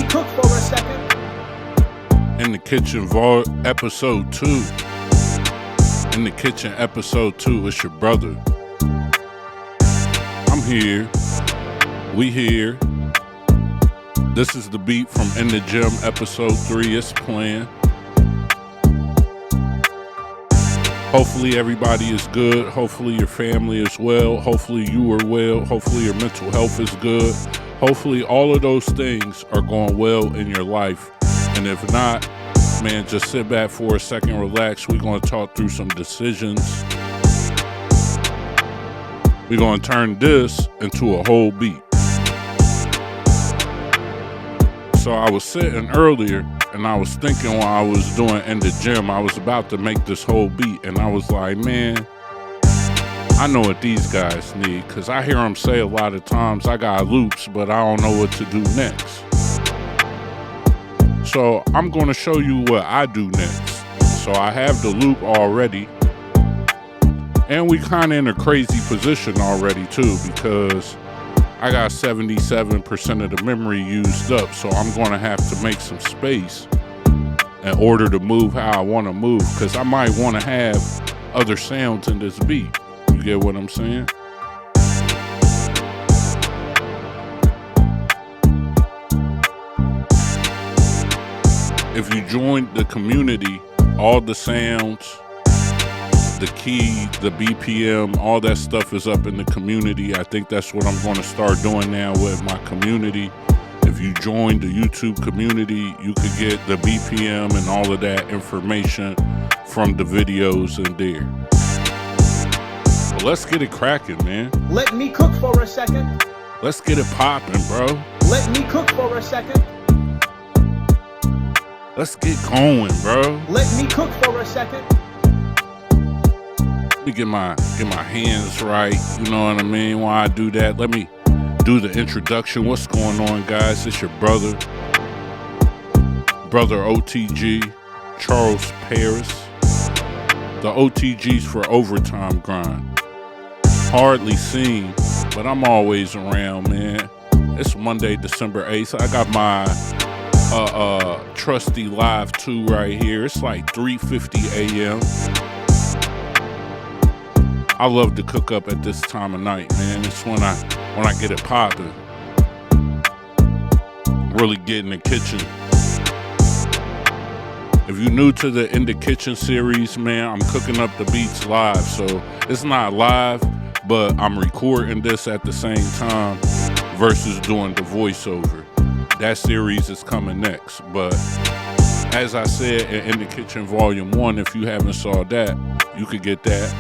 cook for a second. In the Kitchen episode 2. In the Kitchen episode 2, it's your brother. I'm here. We here. This is the beat from In the Gym episode 3. It's playing. Hopefully everybody is good. Hopefully your family is well. Hopefully you are well. Hopefully your mental health is good. Hopefully all of those things are going well in your life. And if not, man, just sit back for a second, relax. We're going to talk through some decisions. We're going to turn this into a whole beat. So I was sitting earlier and I was thinking while I was doing In the Gym, I was about to make this whole beat. And I was like, man, I know what these guys need. Because I hear them say a lot of times, I got loops, but I don't know what to do next. So I'm going to show you what I do next. So I have the loop already. And we kind of in a crazy position already too, because I got 77% of the memory used up. So I'm going to have to make some space in order to move how I want to move. Because I might want to have other sounds in this beat. You get what I'm saying? If you join the community, all the sounds, the key, the BPM, all that stuff is up in the community. I think that's what I'm going to start doing now with my community. If you join the YouTube community, you could get the BPM and all of that information from the videos in there. Well, let's get it cracking, man. Let me cook for a second. Let's get it popping, bro. Let me cook for a second. Let's get going, bro. Let me cook for a second. Let me get my hands right. You know what I mean? While I do that, let me do the introduction. What's going on, guys? It's your brother O.T.G, Charles Paris. The O.T.G's for Overtime Grind. Hardly seen, but I'm always around, man. It's Monday, December 8th. I got my trusty Live 2 right here. It's like 3:50 a.m. I love to cook up at this time of night, man. It's when I get it popping. Really get in the kitchen. If you're new to the In the Kitchen series, man, I'm cooking up the beats live. So it's not live, but I'm recording this at the same time versus doing the voiceover. That series is coming next. But as I said in the Kitchen Volume 1, if you haven't saw that, you could get that.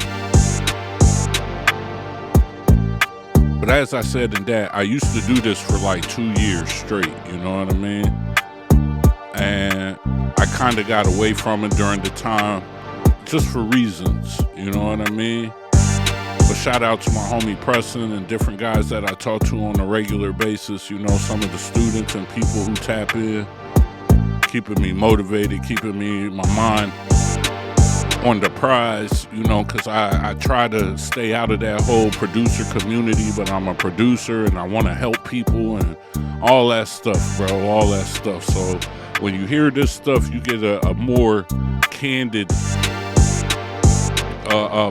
But as I said in that, I used to do this for like 2 years straight, you know what I mean? And I kind of got away from it during the time, just for reasons, you know what I mean? But shout out to my homie Preston and different guys that I talk to on a regular basis, you know, some of the students and people who tap in, keeping me motivated, keeping my mind on the prize, you know, because I try to stay out of that whole producer community, but I'm a producer and I want to help people and all that stuff, bro, all that stuff. So when you hear this stuff, you get a more candid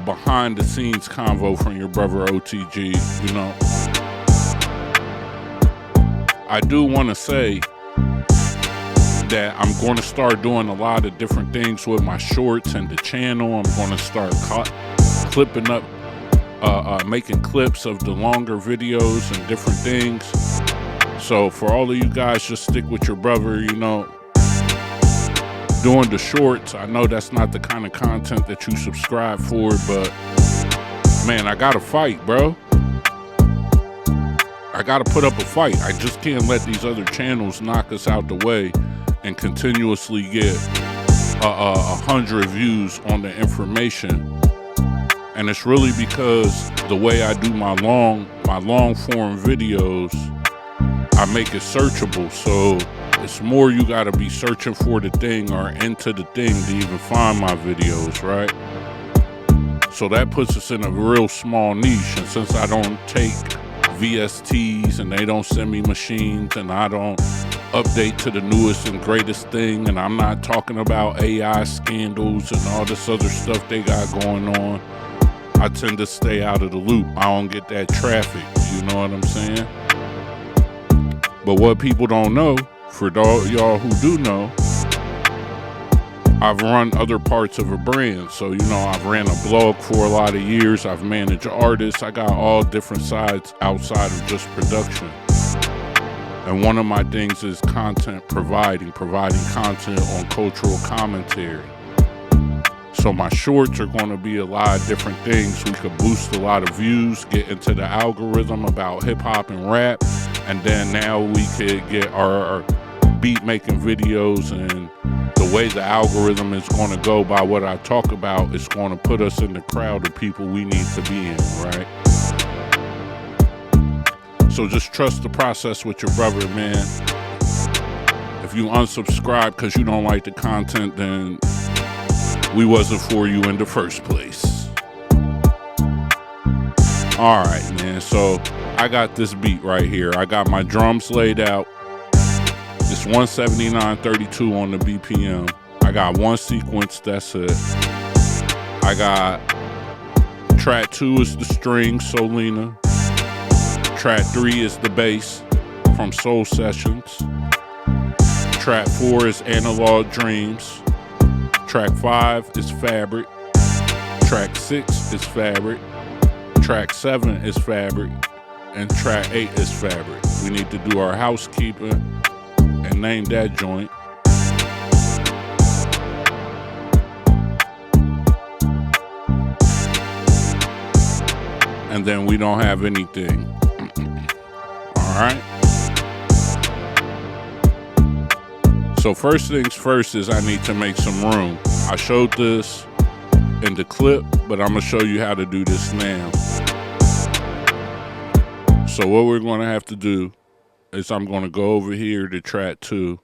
behind the scenes convo from your brother O.T.G, you know. I do want to say that I'm going to start doing a lot of different things with my shorts and the channel. I'm going to start clipping up, making clips of the longer videos and different things. So for all of you guys, just stick with your brother, you know. Doing the shorts, I know that's not the kind of content that you subscribe for, but man, I gotta fight, bro. I gotta put up a fight. I just can't let these other channels knock us out the way and continuously get 100 views on the information. And it's really because the way I do my long form videos, I make it searchable. So it's more you gotta be searching for the thing or into the thing to even find my videos, right? So that puts us in a real small niche. And since I don't take VSTs and they don't send me machines and I don't update to the newest and greatest thing, and I'm not talking about AI scandals and all this other stuff they got going on, I tend to stay out of the loop. I don't get that traffic, you know what I'm saying? But what people don't know, for y'all who do know, I've run other parts of a brand. So, you know, I've ran a blog for a lot of years. I've managed artists. I got all different sides outside of just production. And one of my things is content providing content on cultural commentary. So my shorts are going to be a lot of different things. We could boost a lot of views, get into the algorithm about hip hop and rap. And then now we could get our beat making videos, and the way the algorithm is going to go by what I talk about is going to put us in the crowd of people we need to be in, right? So just trust the process with your brother, man. If you unsubscribe because you don't like the content, then we wasn't for you in the first place. All right, man. So I got this beat right here. I got my drums laid out. It's 179.32 on the BPM. I got one sequence, that's it. I got track 2 is the string, Solina. Track 3 is the bass from Soul Sessions. Track 4 is Analog Dreams. Track 5 is Fabric. Track 6 is Fabric. Track 7 is Fabric. And track 8 is Fabric. We need to do our housekeeping and name that joint. And then we don't have anything. Alright? So first things first is I need to make some room. I showed this in the clip, but I'm going to show you how to do this now. So what we're going to have to do is I'm going to go over here to track 2.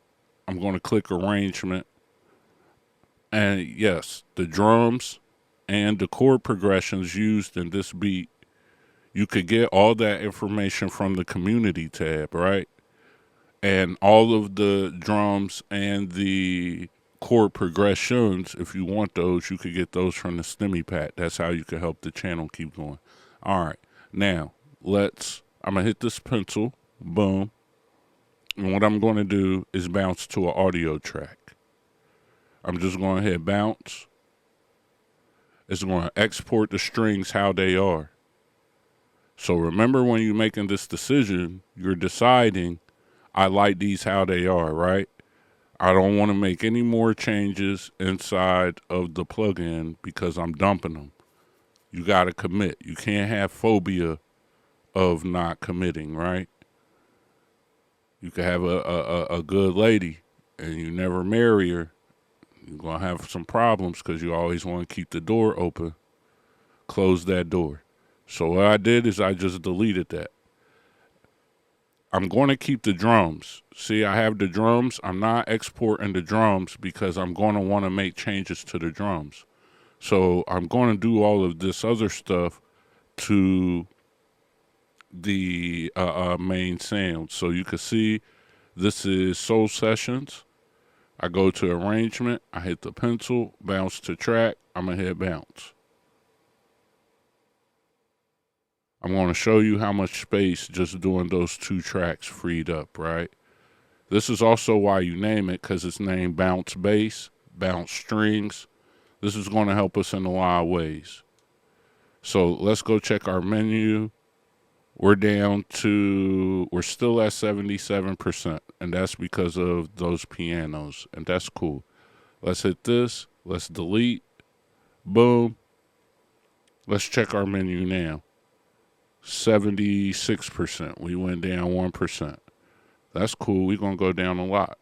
I'm going to click arrangement. And yes, the drums and the chord progressions used in this beat, you could get all that information from the community tab, right? And all of the drums and the chord progressions, if you want those, you could get those from the Stimmy Pack. That's how you can help the channel keep going. All right. Now, I'm going to hit this pencil. Boom. And what I'm going to do is bounce to an audio track. I'm just going to hit bounce. It's going to export the strings how they are. So remember, when you're making this decision, you're deciding, I like these how they are, right? I don't want to make any more changes inside of the plugin because I'm dumping them. You got to commit. You can't have phobia of not committing, right? You could have a good lady and you never marry her. You're going to have some problems because you always want to keep the door open. Close that door. So what I did is I just deleted that. I'm going to keep the drums. See, I have the drums. I'm not exporting the drums because I'm going to want to make changes to the drums. So I'm going to do all of this other stuff to the main sound. So you can see this is Soul Sessions. I go to arrangement. I hit the pencil, bounce to track. I'm going to hit bounce. I'm going to show you how much space just doing those 2 tracks freed up, right? This is also why you name it, because it's named Bounce Bass, Bounce Strings. This is going to help us in a lot of ways. So let's go check our menu. We're still at 77%, and that's because of those pianos, and that's cool. Let's hit this. Let's delete. Boom. Let's check our menu now. 76%. We went down 1%. That's cool. We're going to go down a lot.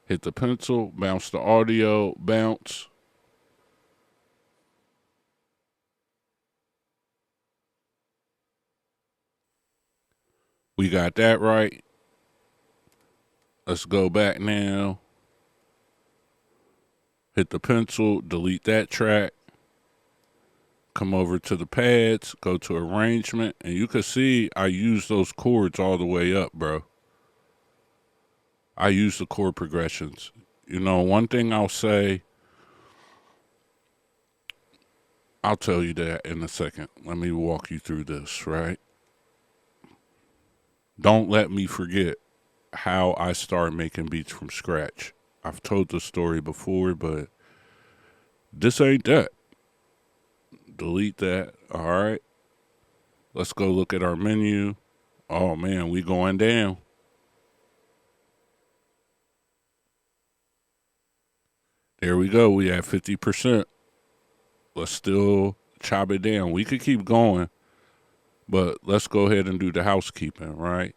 Hit the pencil, bounce the audio, bounce. We got that right. Let's go back now. Hit the pencil, delete that track. come over to the pads, go to arrangement, and you can see I use those chords all the way up, bro. I use the chord progressions. You know, one thing I'll say, I'll tell you that in a second. Let me walk you through this, right? Don't let me forget how I started making beats from scratch. I've told the story before, but this ain't that. Delete that. All right. Let's go look at our menu. Oh man, we going down. There we go. We at 50%. Let's still chop it down. We could keep going, but let's go ahead and do the housekeeping, right?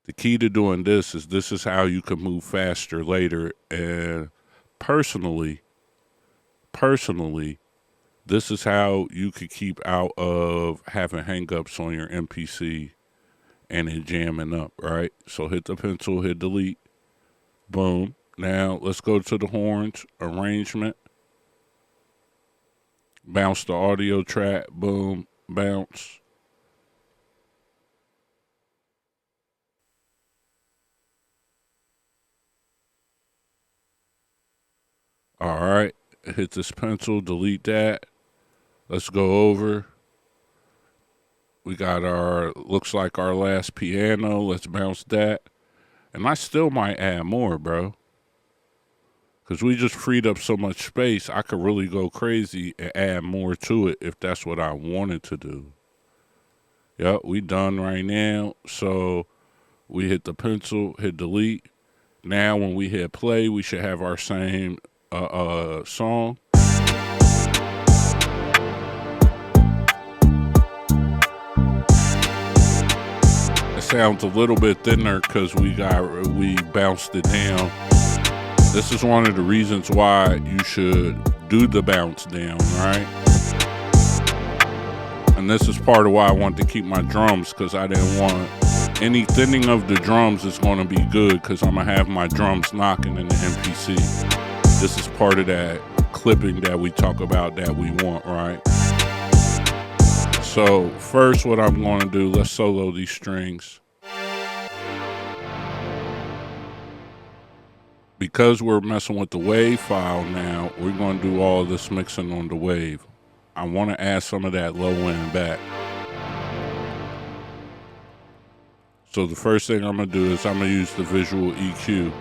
The key to doing this is how you can move faster later. And personally, this is how you could keep out of having hangups on your MPC and it jamming up, right? So hit the pencil, hit delete, boom. Now let's go to the horns, arrangement, bounce the audio track, boom, bounce. All right, hit this pencil, delete that. Let's go over. We got our, looks like our last piano. Let's bounce that. And I still might add more, bro. Because we just freed up so much space, I could really go crazy and add more to it if that's what I wanted to do. Yep, we done right now. So we hit the pencil, hit delete. Now when we hit play, we should have our same song. It sounds a little bit thinner because we bounced it down. This is one of the reasons why you should do the bounce down, right? And this is part of why I want to keep my drums, because I didn't want any thinning of the drums is going to be good, because I'm going to have my drums knocking in the MPC. This is part of that clipping that we talk about that we want, right? So first what I'm going to do, let's solo these strings. Because we're messing with the wave file now, we're going to do all this mixing on the wave. I want to add some of that low end back. So the first thing I'm going to do is I'm going to use the visual EQ.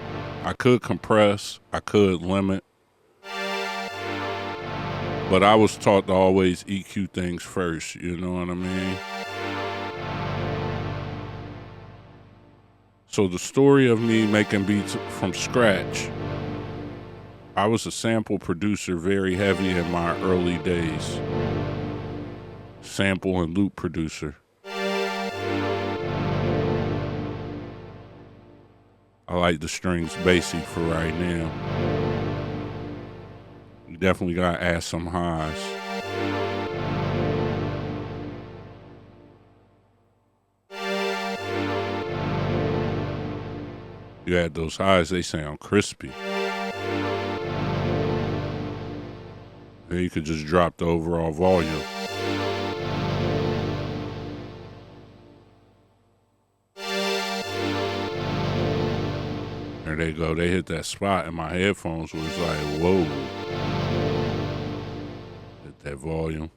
I could compress, I could limit, but I was taught to always EQ things first, you know what I mean? So the story of me making beats from scratch, I was a sample producer very heavy in my early days. Sample and loop producer. I like the strings basic for right now. You definitely gotta add some highs. You add those highs, they sound crispy. Then you could just drop the overall volume. There they go. They hit that spot and my headphones was like, whoa. Hit that volume.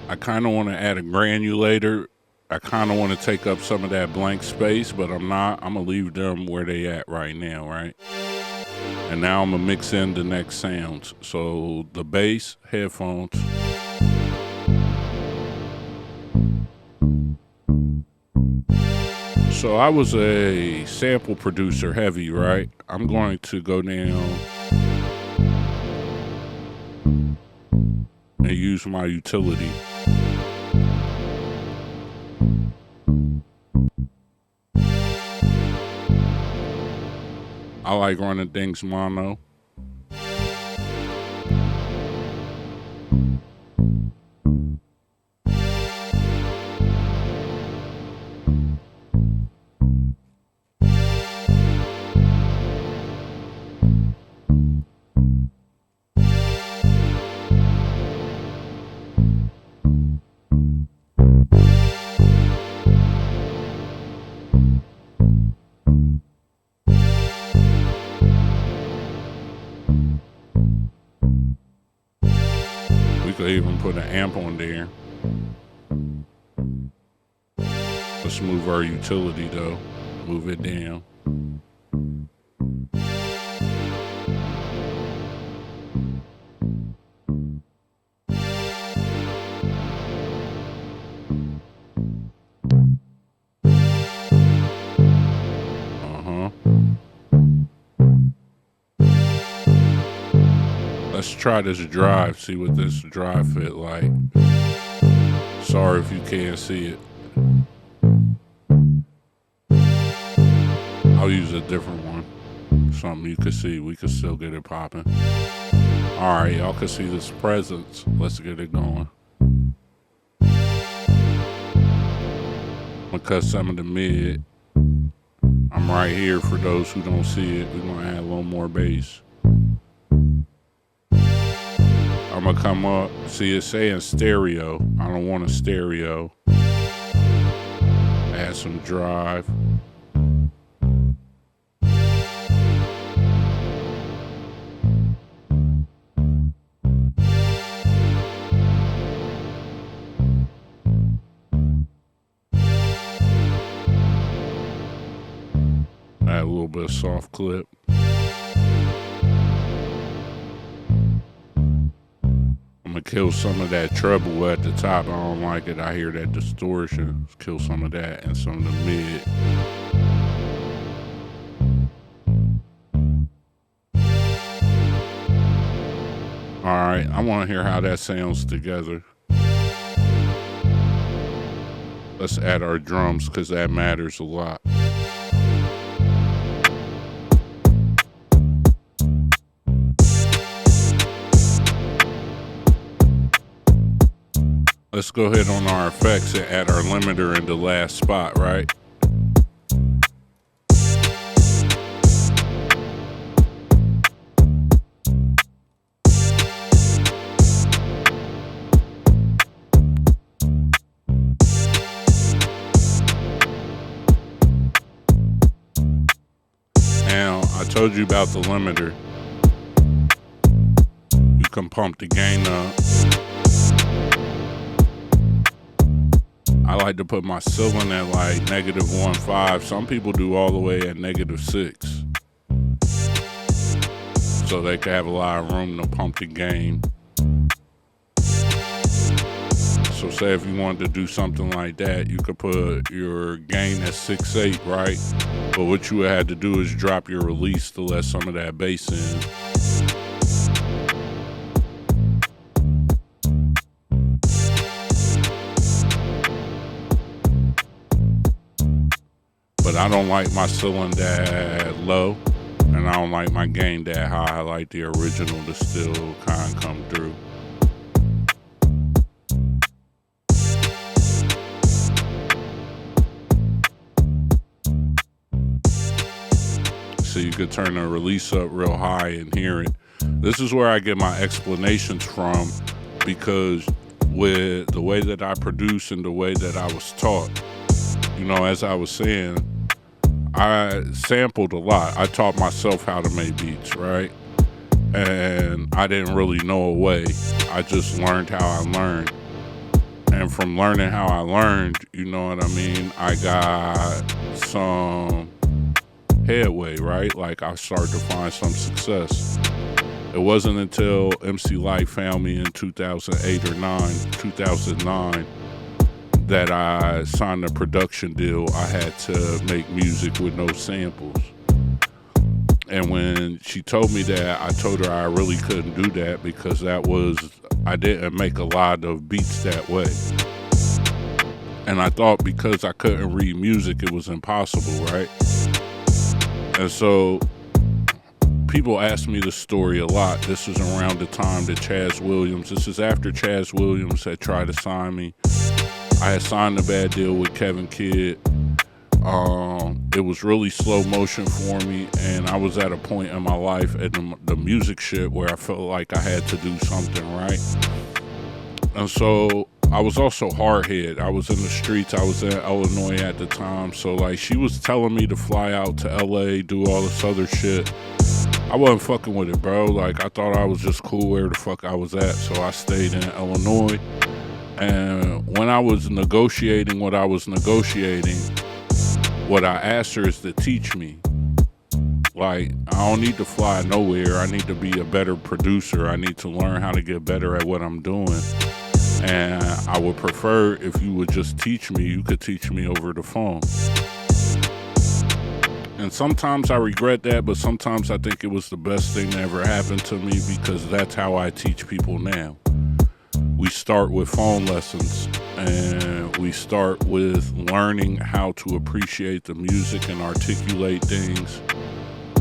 I kind of want to add a granulator. I kind of want to take up some of that blank space, but I'm not. I'm going to leave them where they at right now, right? And now I'm going to mix in the next sounds. So the bass, headphones. So I was a sample producer heavy, right? I'm going to go down and use my utility. I like running things mono. even put an amp on there. Let's move our utility though. Move it down. Let's try this drive, see what this drive fit like. Sorry if you can't see it. I'll use a different one. Something you can see. We can still get it popping. Alright, y'all can see this presence. Let's get it going. I'm gonna cut some of the mid. I'm right here for those who don't see it. We're gonna add a little more bass. I'm gonna come up. See, it's saying stereo. I don't want a stereo. Add some drive. Add a little bit of soft clip. I'm gonna kill some of that treble at the top. I don't like it. I hear that distortion. Let's kill some of that and some of the mid. Alright, I want to hear how that sounds together. Let's add our drums because that matters a lot. Let's go ahead on our effects and add our limiter in the last spot, right? Now, I told you about the limiter. You can pump the gain up. I like to put my ceiling at like -1.5. Some people do all the way at -6. So they can have a lot of room to pump the gain. So say if you wanted to do something like that, you could put your gain at 6.8, right? But what you would have to do is drop your release to let some of that bass in. But I don't like my ceiling that low, and I don't like my gain that high. I like the original to still kind of come through. So you could turn the release up real high and hear it. This is where I get my explanations from, because with the way that I produce and the way that I was taught, you know, as I was saying, I sampled a lot. I taught myself how to make beats, right? And I didn't really know a way. I just learned how I learned. And from learning how I learned, you know what I mean, I got some headway, right? Like I started to find some success. It wasn't until MC Light found me in 2008 or 2009, that I signed a production deal. I had to make music with no samples. And when she told me that, I told her I really couldn't do that because I didn't make a lot of beats that way. And I thought because I couldn't read music, it was impossible, right? And so people ask me this story a lot. This is around the time that this is after Chaz Williams had tried to sign me. I had signed a bad deal with Kevin Kidd. It was really slow motion for me, and I was at a point in my life at the music shit where I felt like I had to do something, right? And so I was also hard-headed. I was in the streets. I was in Illinois at the time. So like she was telling me to fly out to LA, do all this other shit. I wasn't fucking with it, bro. Like, I thought I was just cool where the fuck I was at, so I stayed in Illinois. And when I was negotiating what I was negotiating, what I asked her is to teach me. Like, I don't need to fly nowhere. I need to be a better producer. I need to learn how to get better at what I'm doing. And I would prefer if you would just teach me. You could teach me over the phone. And sometimes I regret that, but sometimes I think it was the best thing that ever happened to me, because that's how I teach people now. We start with phone lessons, and we start with learning how to appreciate the music and articulate things.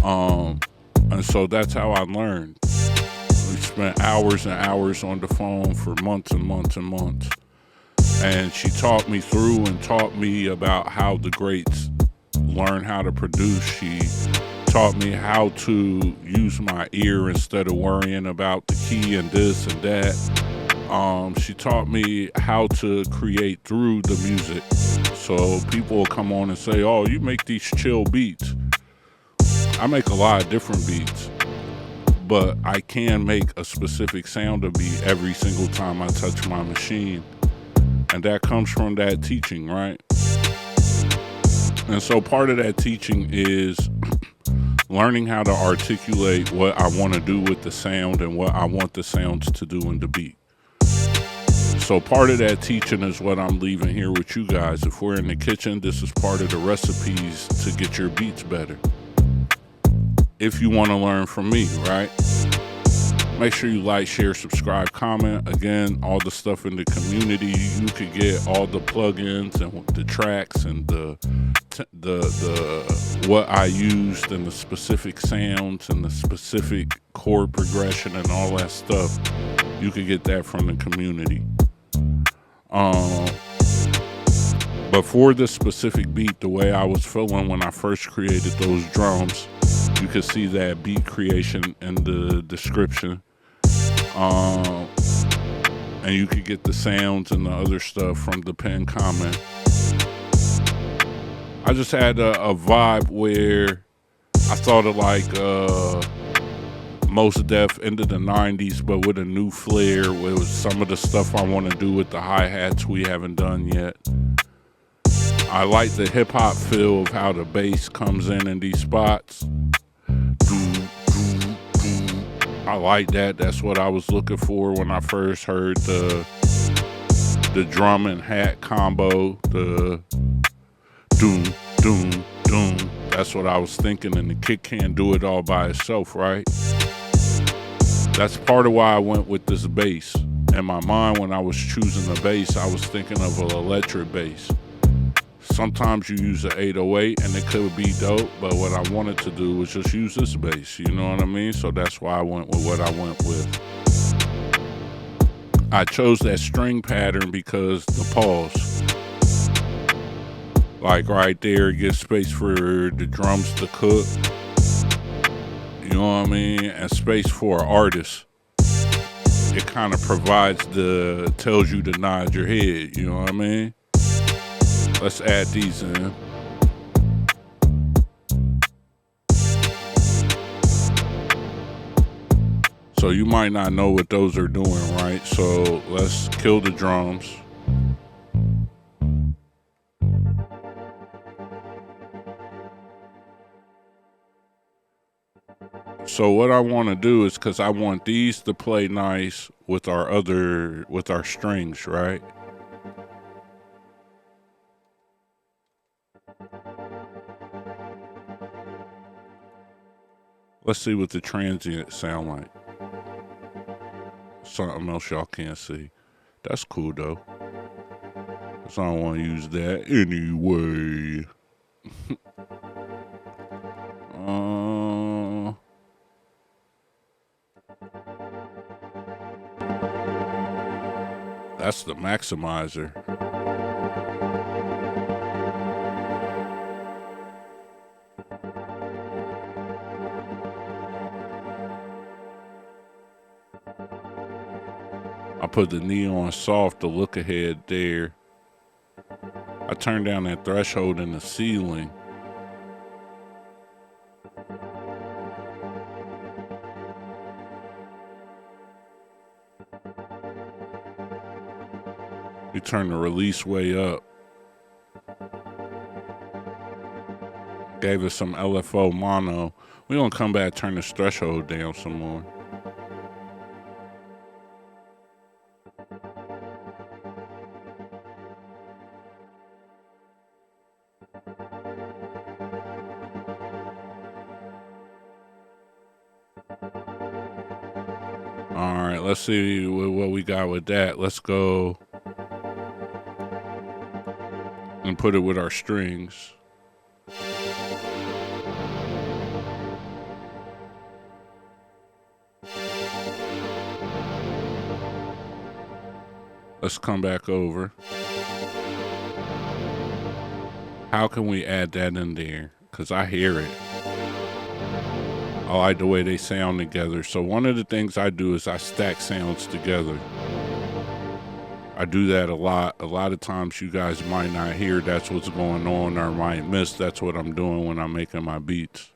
And so that's how I learned. We spent hours and hours on the phone for months and months and months. And she taught me through and taught me about how the greats learn how to produce. She taught me how to use my ear instead of worrying about the key and this and that. She taught me how to create through the music. So people will come on and say, oh, you make these chill beats. I make a lot of different beats, but I can make a specific sound of beat every single time I touch my machine. And that comes from that teaching, right? And so part of that teaching is learning how to articulate what I want to do with the sound and what I want the sounds to do in the beat. So part of that teaching is what I'm leaving here with you guys. If we're in the kitchen, this is part of the recipes to get your beats better. If you want to learn from me, right? Make sure you like, share, subscribe, comment. Again, all the stuff in the community. You could get all the plugins and the tracks and the what I used and the specific sounds and the specific chord progression and all that stuff. You could get that from the community. But for this specific beat, the way I was feeling when I first created those drums, you can see that beat creation in the description. And you could get the sounds and the other stuff from the pinned comment. I just had a vibe where I thought of like Mos Def into the 90s, but with a new flair, with some of the stuff I want to do with the hi-hats we haven't done yet. I like the hip-hop feel of how the bass comes in these spots. I like that. That's what I was looking for when I first heard the drum and hat combo. The doom, doom, doom. That's what I was thinking, and the kick can't do it all by itself, right? That's part of why I went with this bass. In my mind, when I was choosing the bass, I was thinking of an electric bass. Sometimes you use an 808 and it could be dope, but what I wanted to do was just use this bass, you know what I mean? So that's why I went with what I went with. I chose that string pattern because the pause. Like right there, it gives space for the drums to cook. You know what I mean? And space for an artist. It kind of provides tells you to nod your head, you know what I mean? Let's add these in. So you might not know what those are doing, right? So let's kill the drums. So what I want to do is, because I want these to play nice with our strings, right? Let's see what the transient sound like. Something else y'all can't see. That's cool though. Cause I don't want to use that anyway. That's the maximizer. I put the neon soft to look ahead there. I turned down that threshold in the ceiling. We turn the release way up. Gave us some LFO mono. We're gonna come back, turn this threshold down some more. All right, let's see what we got with that. Let's go and put it with our strings. Let's come back over. How can we add that in there? Because I hear it. I like the way they sound together. So one of the things I do is I stack sounds together. I do that a lot. A lot of times you guys might not hear that's what's going on, or might miss that's what I'm doing when I'm making my beats.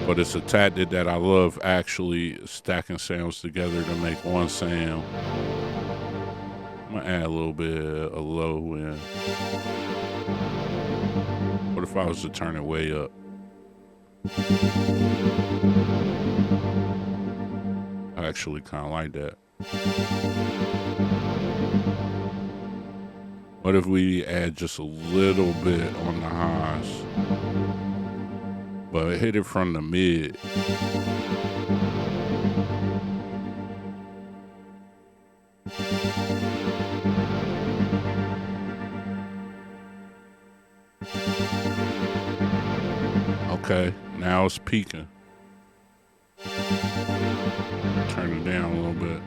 But it's a tactic that I love, actually stacking sounds together to make one sound. I'm gonna add a little bit of low in. What if I was to turn it way up? I actually kind of like that. What if we add just a little bit on the highs, but hit it from the mid? Okay, now it's peaking. Turn it down a little bit.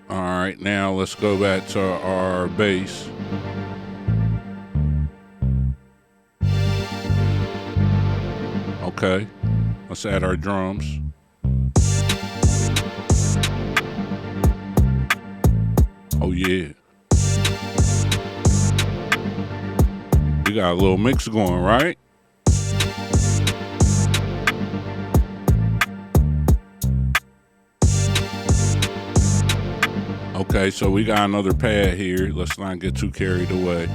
All right, now let's go back to our bass. Okay, let's add our drums. Oh yeah. We got a little mix going, right? Okay, so we got another pad here. Let's not get too carried away.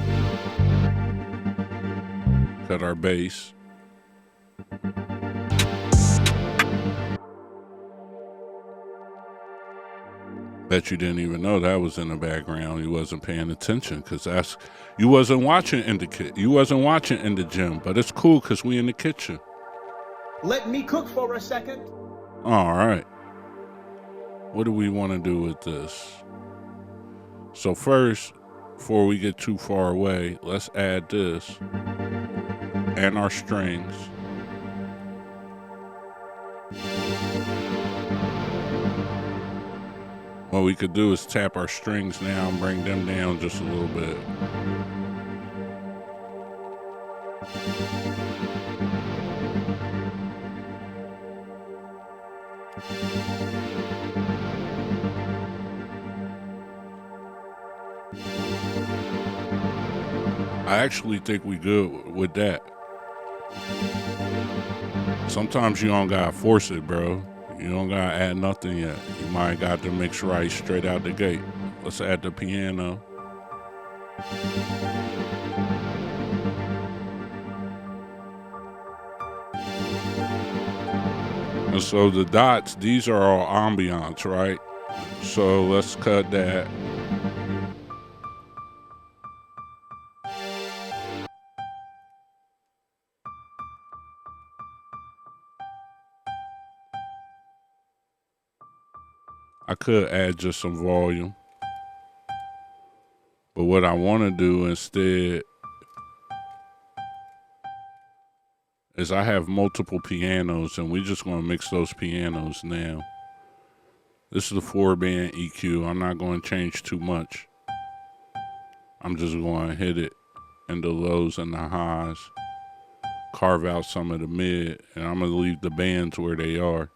Cut our bass. Bet you didn't even know that was in the background. You wasn't paying attention because you wasn't watching in the gym. But it's cool because we in the kitchen. Let me cook for a second. All right. What do we want to do with this? So first, before we get too far away, let's add this and our strings. What we could do is tap our strings now and bring them down just a little bit. I actually think we good with that. Sometimes you don't gotta force it, bro. You don't gotta add nothing yet. You might got to mix right straight out the gate. Let's add the piano. And so the dots, these are all ambiance, right? So let's cut that. I could add just some volume. But what I want to do instead is I have multiple pianos and we're just going to mix those pianos now. This is a 4-band EQ. I'm not going to change too much. I'm just going to hit it in the lows and the highs. Carve out some of the mid, and I'm going to leave the bands where they are.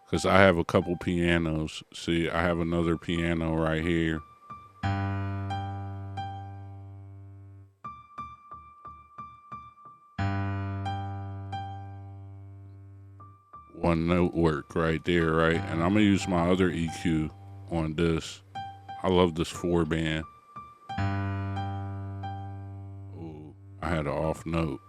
Because I have a couple pianos. See, I have another piano right here. on note work right there, right? And I'm gonna use my other EQ on this. I love this 4-band. Ooh, I had an off note.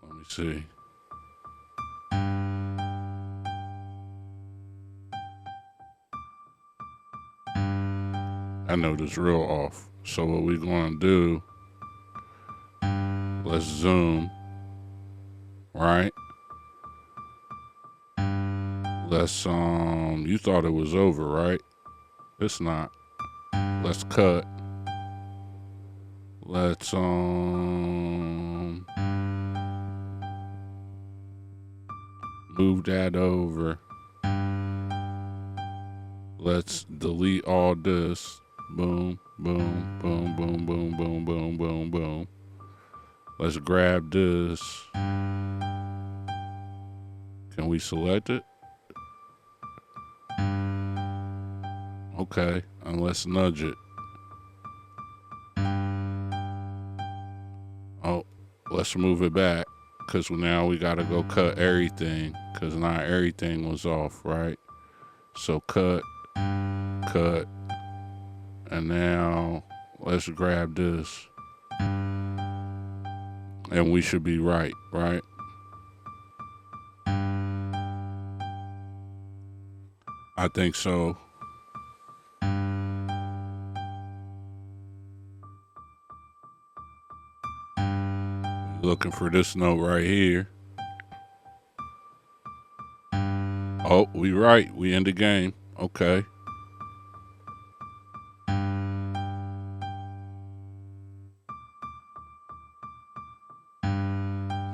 Let me see. I know this real off. So what we're gonna do, let's zoom, right? Let's you thought it was over, right? It's not. Let's cut. Let's move that over. Let's delete all this. Boom, boom, boom, boom, boom, boom, boom, boom, boom. Let's grab this. Can we select it? Okay, and let's nudge it. Oh, let's move it back, because now we gotta go cut everything, because not everything was off, right? So cut, cut, and now let's grab this. And we should be right, right? I think so. Looking for this note right here. Oh, we right. We in the game. Okay.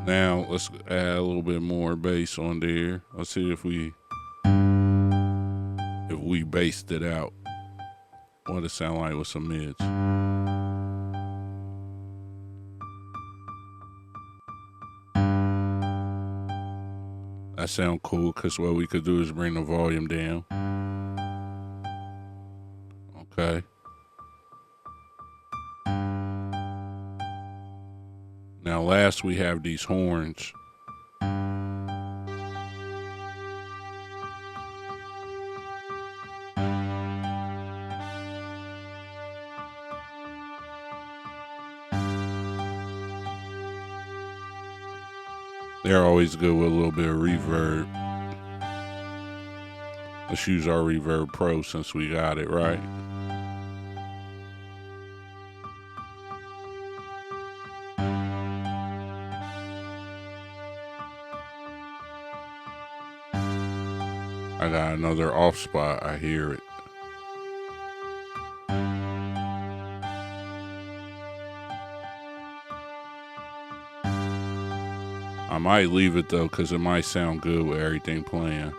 Now let's add a little bit more bass on there. Let's see if we bassed it out. What it sound like with some mids. That sound cool, because what we could do is bring the volume down. Okay. Now last we have these horns. They're always good with a little bit of reverb. Let's use our Reverb Pro since we got it, right? I got another off spot, I hear it. I might leave it though, because it might sound good with everything playing.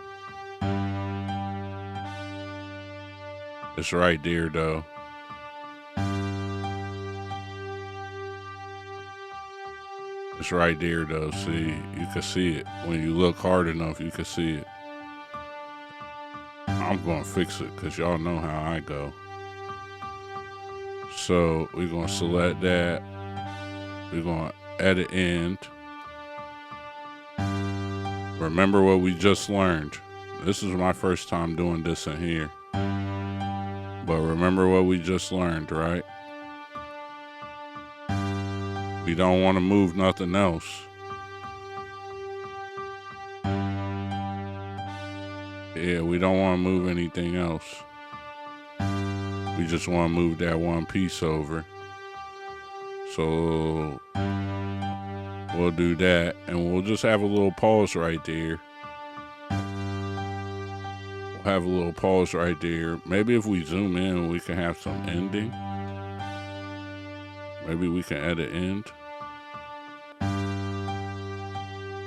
It's right there though. It's right there though, see? You can see it. When you look hard enough, you can see it. I'm gonna fix it, because y'all know how I go. So we're gonna select that. We're gonna edit end. Remember what we just learned. This is my first time doing this in here. But remember what we just learned, right? We don't want to move nothing else. Yeah, we don't want to move anything else. We just want to move that one piece over. So we'll do that, and we'll just have a little pause right there. We'll have a little pause right there. Maybe if we zoom in, we can have some ending. Maybe we can edit end.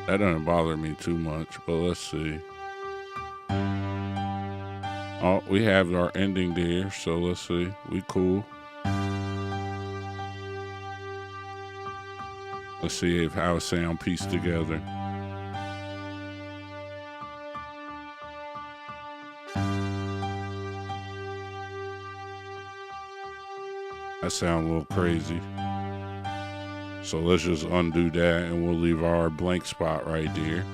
That doesn't bother me too much, but let's see. Oh, we have our ending there, so let's see. We cool. Let's see how it sound pieced together. That sounds a little crazy. So let's just undo that and we'll leave our blank spot right there.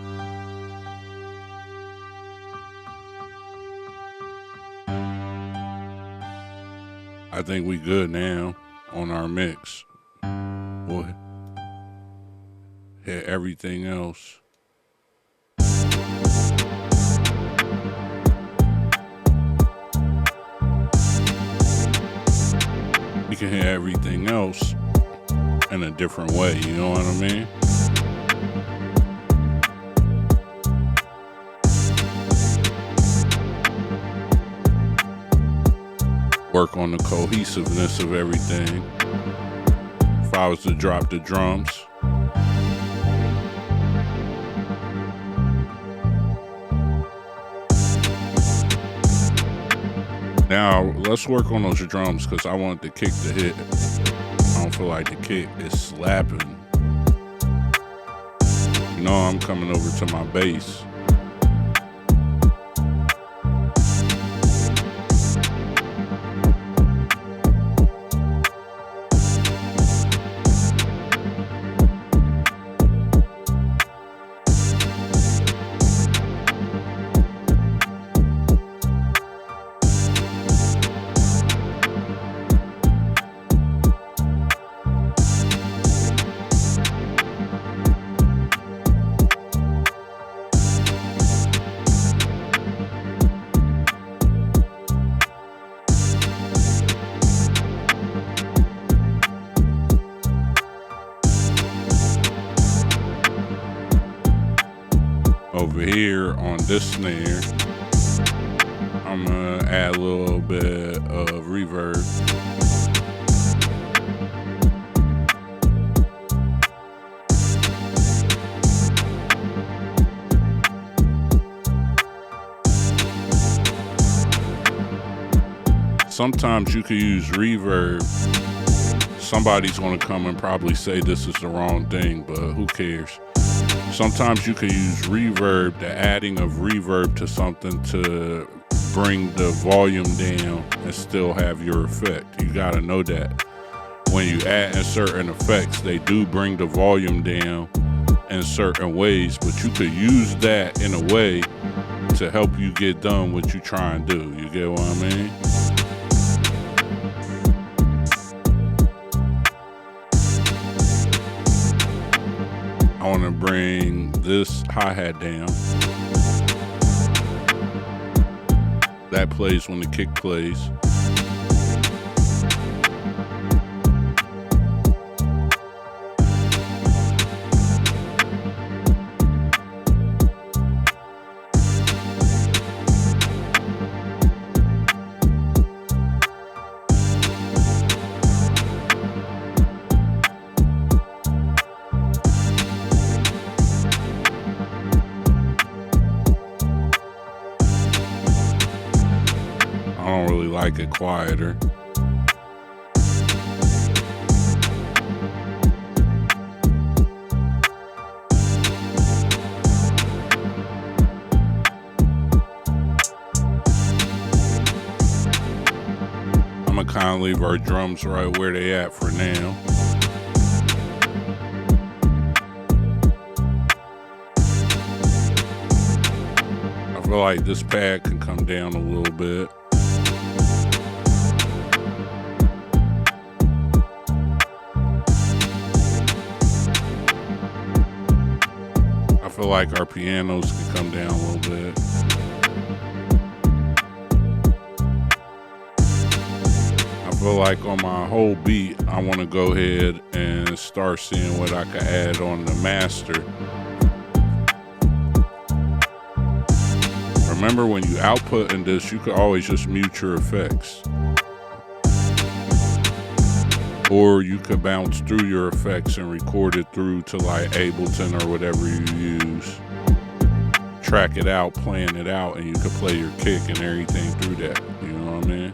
I think we good now on our mix. We'll hit everything else. We can hear everything else in a different way, you know what I mean? Work on the cohesiveness of everything. If I was to drop the drums. Now, let's work on those drums because I want the kick to hit. I don't feel like the kick is slapping. You know, I'm coming over to my bass. Over here on this snare, I'm gonna add a little bit of reverb. Sometimes you can use reverb. Somebody's gonna come and probably say this is the wrong thing, but who cares? Sometimes you can use reverb, the adding of reverb to something to bring the volume down and still have your effect. You gotta know that. When you add in certain effects, they do bring the volume down in certain ways, but you could use that in a way to help you get done what you try and do. You get what I mean? I want to bring this hi-hat down. That plays when the kick plays. Like it quieter. I'm gonna kind of leave our drums right where they at for now. I feel like this pad can come down a little bit. I feel like our pianos can come down a little bit. I feel like on my whole beat, I want to go ahead and start seeing what I can add on the master. Remember, when you output in this, you can always just mute your effects. Or you could bounce through your effects and record it through to like Ableton or whatever you use. Track it out, playing it out, and you could play your kick and everything through that. You know what I mean?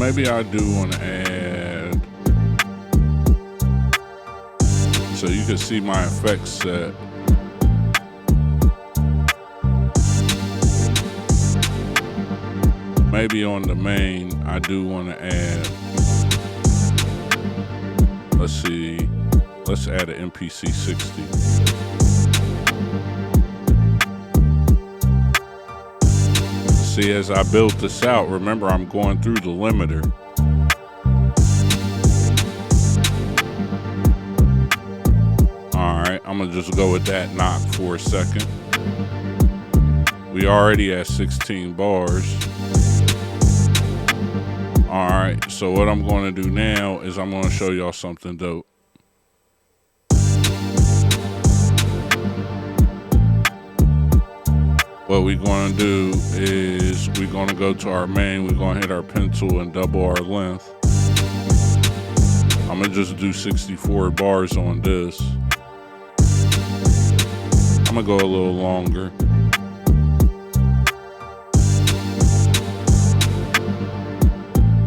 maybe I do want to add, so you can see my effects set. Maybe on the main, I do want to add, let's see, let's add an MPC 60. See, as I built this out, remember I'm going through the limiter. Alright, I'm going to just go with that knock for a second. We already at 16 bars. Alright, so what I'm going to do now is I'm going to show y'all something dope. What we're going to do is we're going to go to our main, we're going to hit our pencil and double our length. I'm going to just do 64 bars on this. I'm going to go a little longer.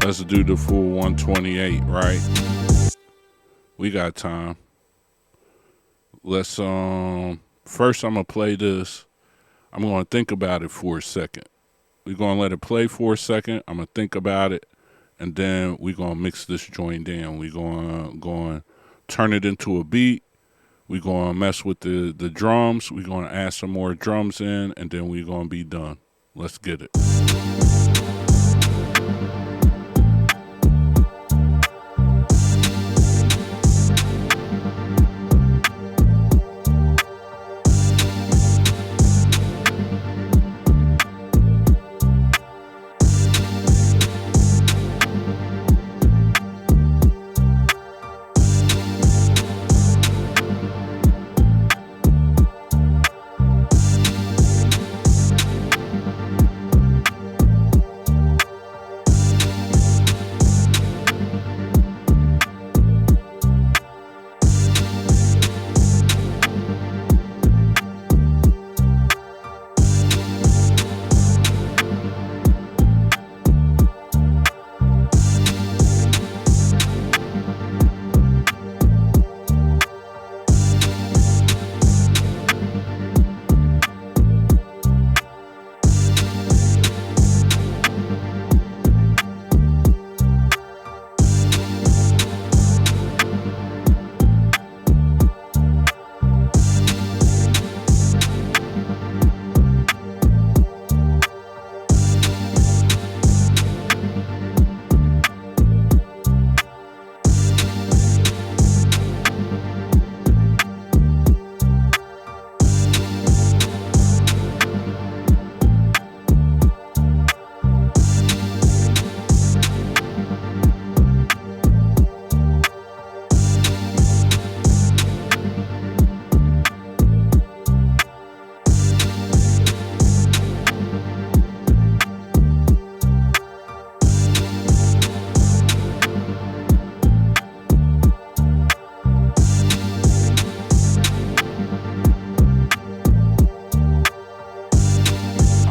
Let's do the full 128, right? We got time. Let's, first I'm going to play this. I'm going to think about it for a second. We're going to let it play for a second. I'm going to think about it. And then we're going to mix this joint down. We're going to turn it into a beat. We're going to mess with the drums. We're going to add some more drums in. And then we're going to be done. Let's get it.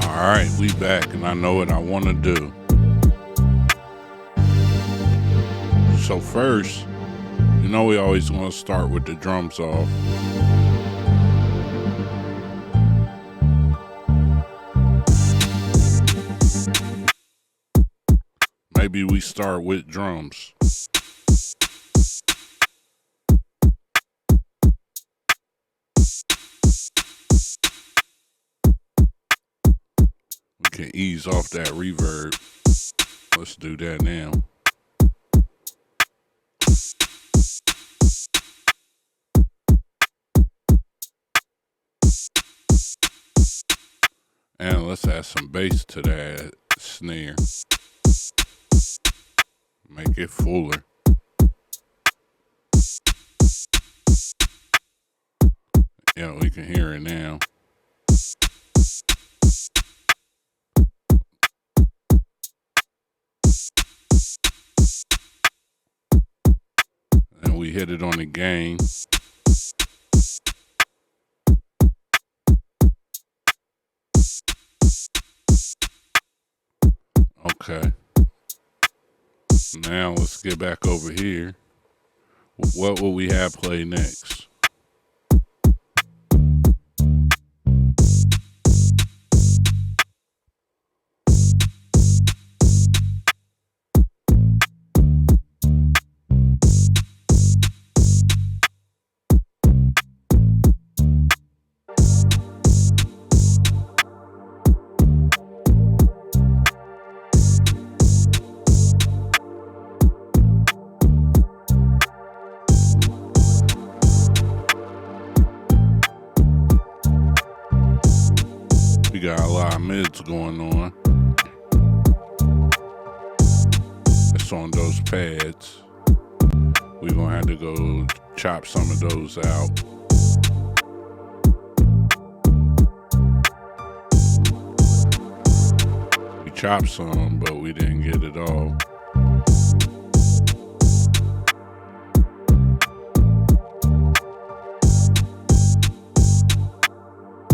Alright, we back and I know what I want to do. So first, you know we always want to start with the drums off. Maybe we start with drums. We can ease off that reverb. Let's do that now. And let's add some bass to that snare. Make it fuller. Yeah, we can hear it now. And we hit it on the gain. Okay. Now let's get back over here. What will we have play next? We got a lot of mids going on. It's on those pads. We're gonna have to go chop some of those out. We chopped some, but we didn't get it all.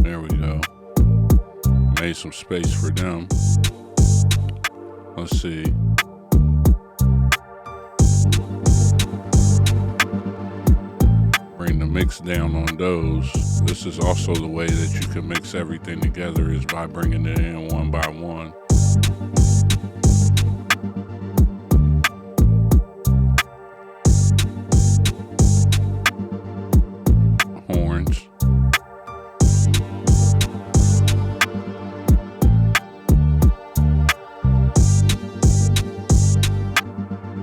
There we go. Made some space for them. Let's see. Bring the mix down on those. This is also the way that you can mix everything together, is by bringing it in one by one. Horns.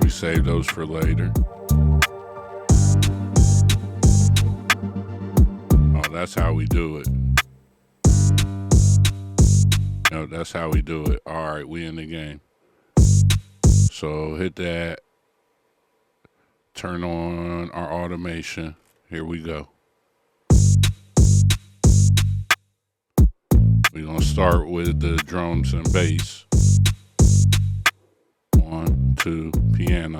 Save those for later. Oh, that's how we do it. No, that's how we do it. All right, we in the game. So hit that. Turn on our automation. Here we go. We're gonna start with the drums and bass. 1, 2, piano.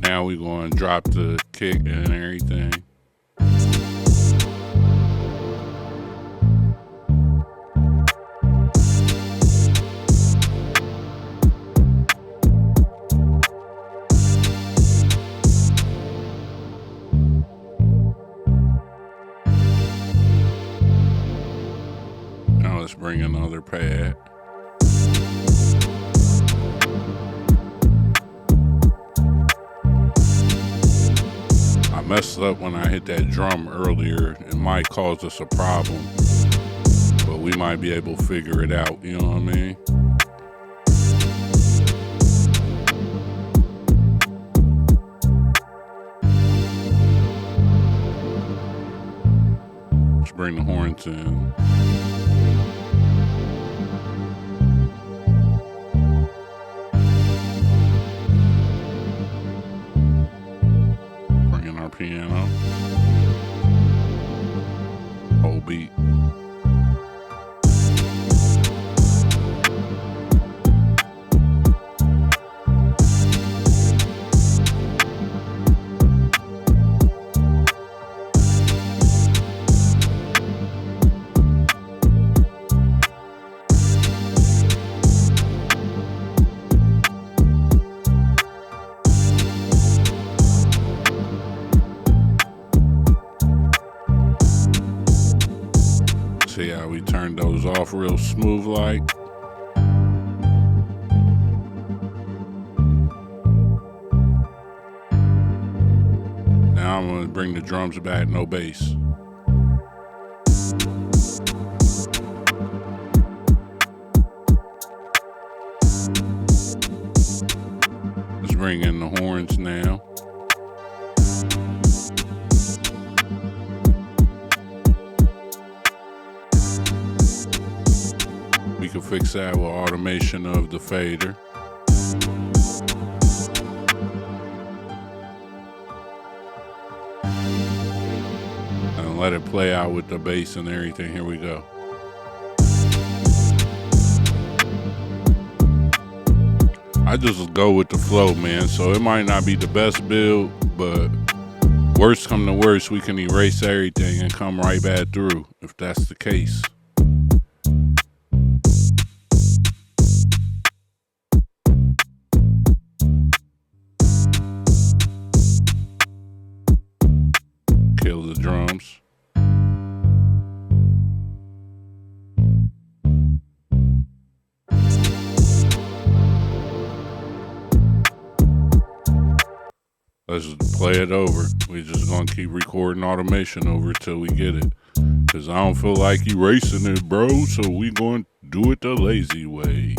Now we're going to drop the kick and everything. Now let's bring another pad. I messed up when I hit that drum earlier. It might cause us a problem, but we might be able to figure it out, you know what I mean? Let's bring the horns in. Piano, whole beat. See how we turn those off real smooth like. Now I'm gonna bring the drums back, no bass. Let's bring in the horns now. We can fix that with automation of the fader. And let it play out with the bass and everything. Here we go. I just go with the flow, man. So it might not be the best build, but Worst come to worst, we can erase everything and come right back through if that's the case. Kill the drums. Let's just play it over. We just gonna keep recording automation over till we get it. Cause I don't feel like erasing it, bro. So we gonna do it the lazy way.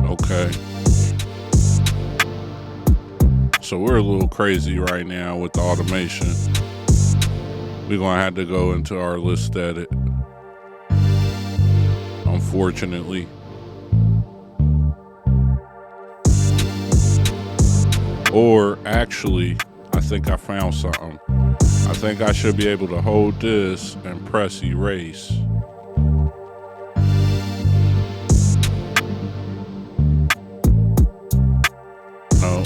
Okay. So we're a little crazy right now with the automation. We're going to have to go into our list edit. Unfortunately. Or actually, I think I found something. I think I should be able to hold this and press erase. No.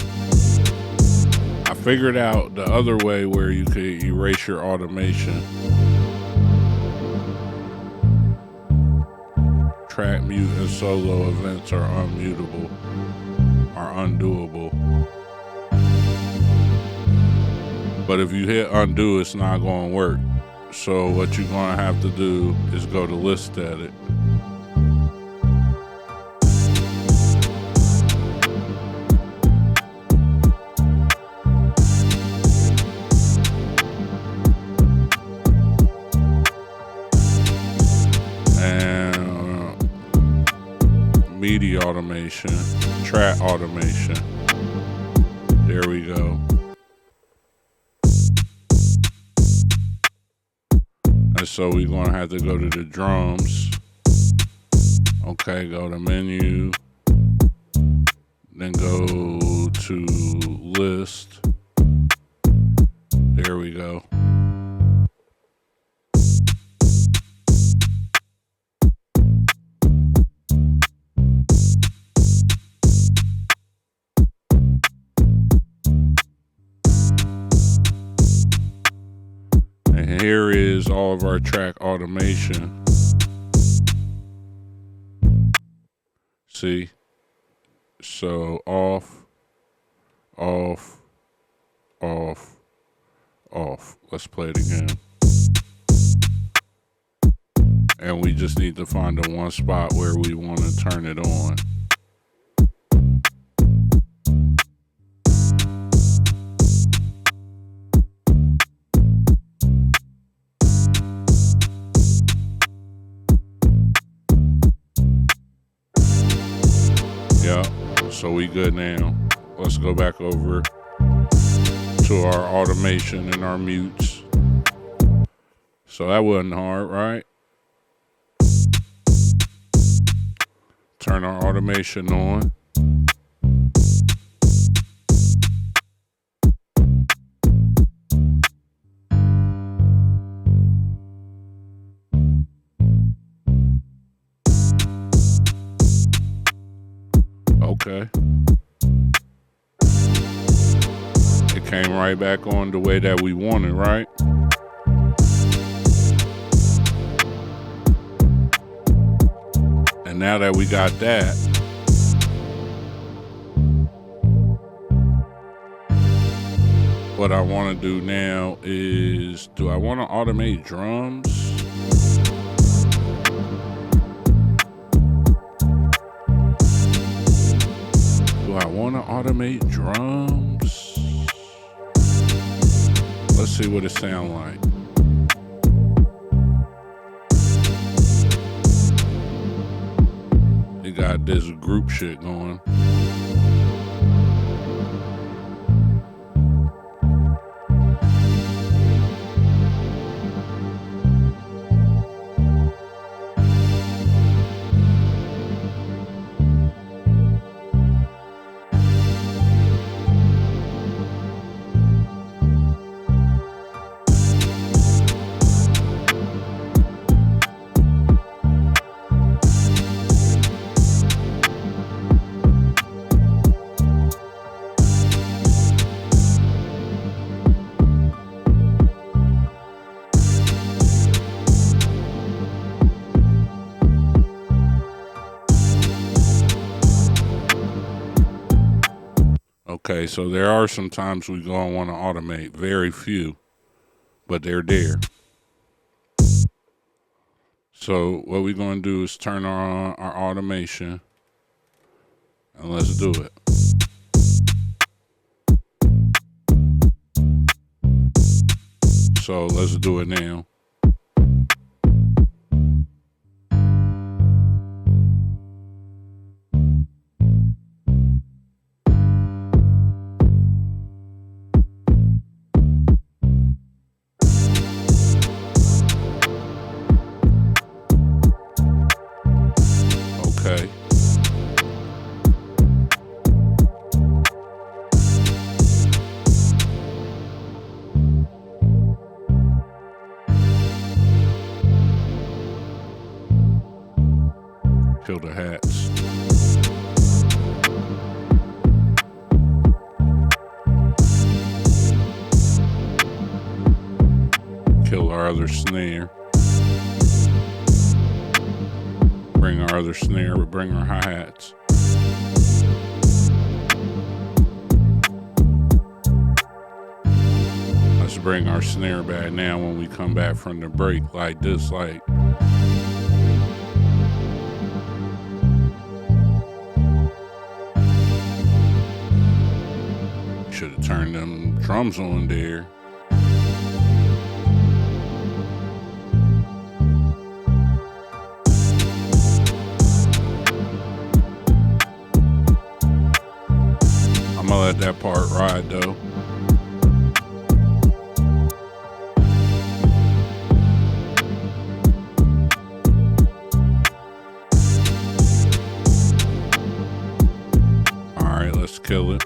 Figured out the other way where you could erase your automation. Track, mute, and solo events are unmutable, are undoable. But if you hit undo, it's not going to work. So what you're going to have to do is go to list edit. Media automation, track automation. There we go. And so we're going to have to go to the drums. Okay, go to menu. Then go to list. There we go. Here is all of our track automation. See? So off, off, off, off. Let's play it again. And we just need to find the one spot where we want to turn it on. So we good now. Let's go back over to our automation and our mutes. So that wasn't hard, right? Turn our automation on. Okay. It came right back on the way that we wanted, right? And now that we got that, what I want to do now is, do I want to automate drums? I want to automate drums. Let's see what it sounds like. You got this group shit going. Okay, so there are some times we gonna want to automate. Very few, but they're there. So what we're gonna do is turn on our automation, and let's do it. So let's do it now. Okay. Kill the hats. Kill our other snare. Bring our other snare, but bring our hi-hats. Let's bring our snare back now when we come back from the break like this, like. Should have turned them drums on there. I'm gonna let that part ride though. All right, let's kill it.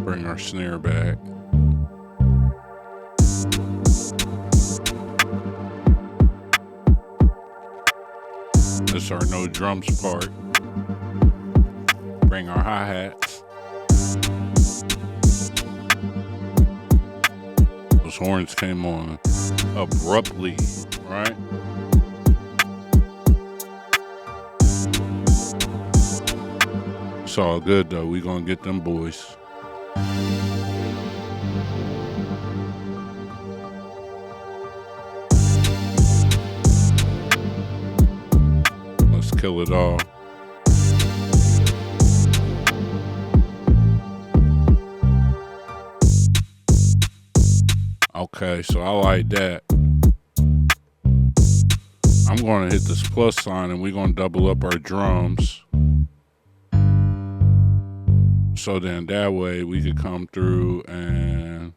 Bring our snare back. This is our no drums part. Bring our hi-hats. Those horns came on abruptly, right? It's all good though. We gonna get them boys. Let's kill it all. Okay, so I like that. I'm going to hit this plus sign and we're going to double up our drums. So then that way we could come through and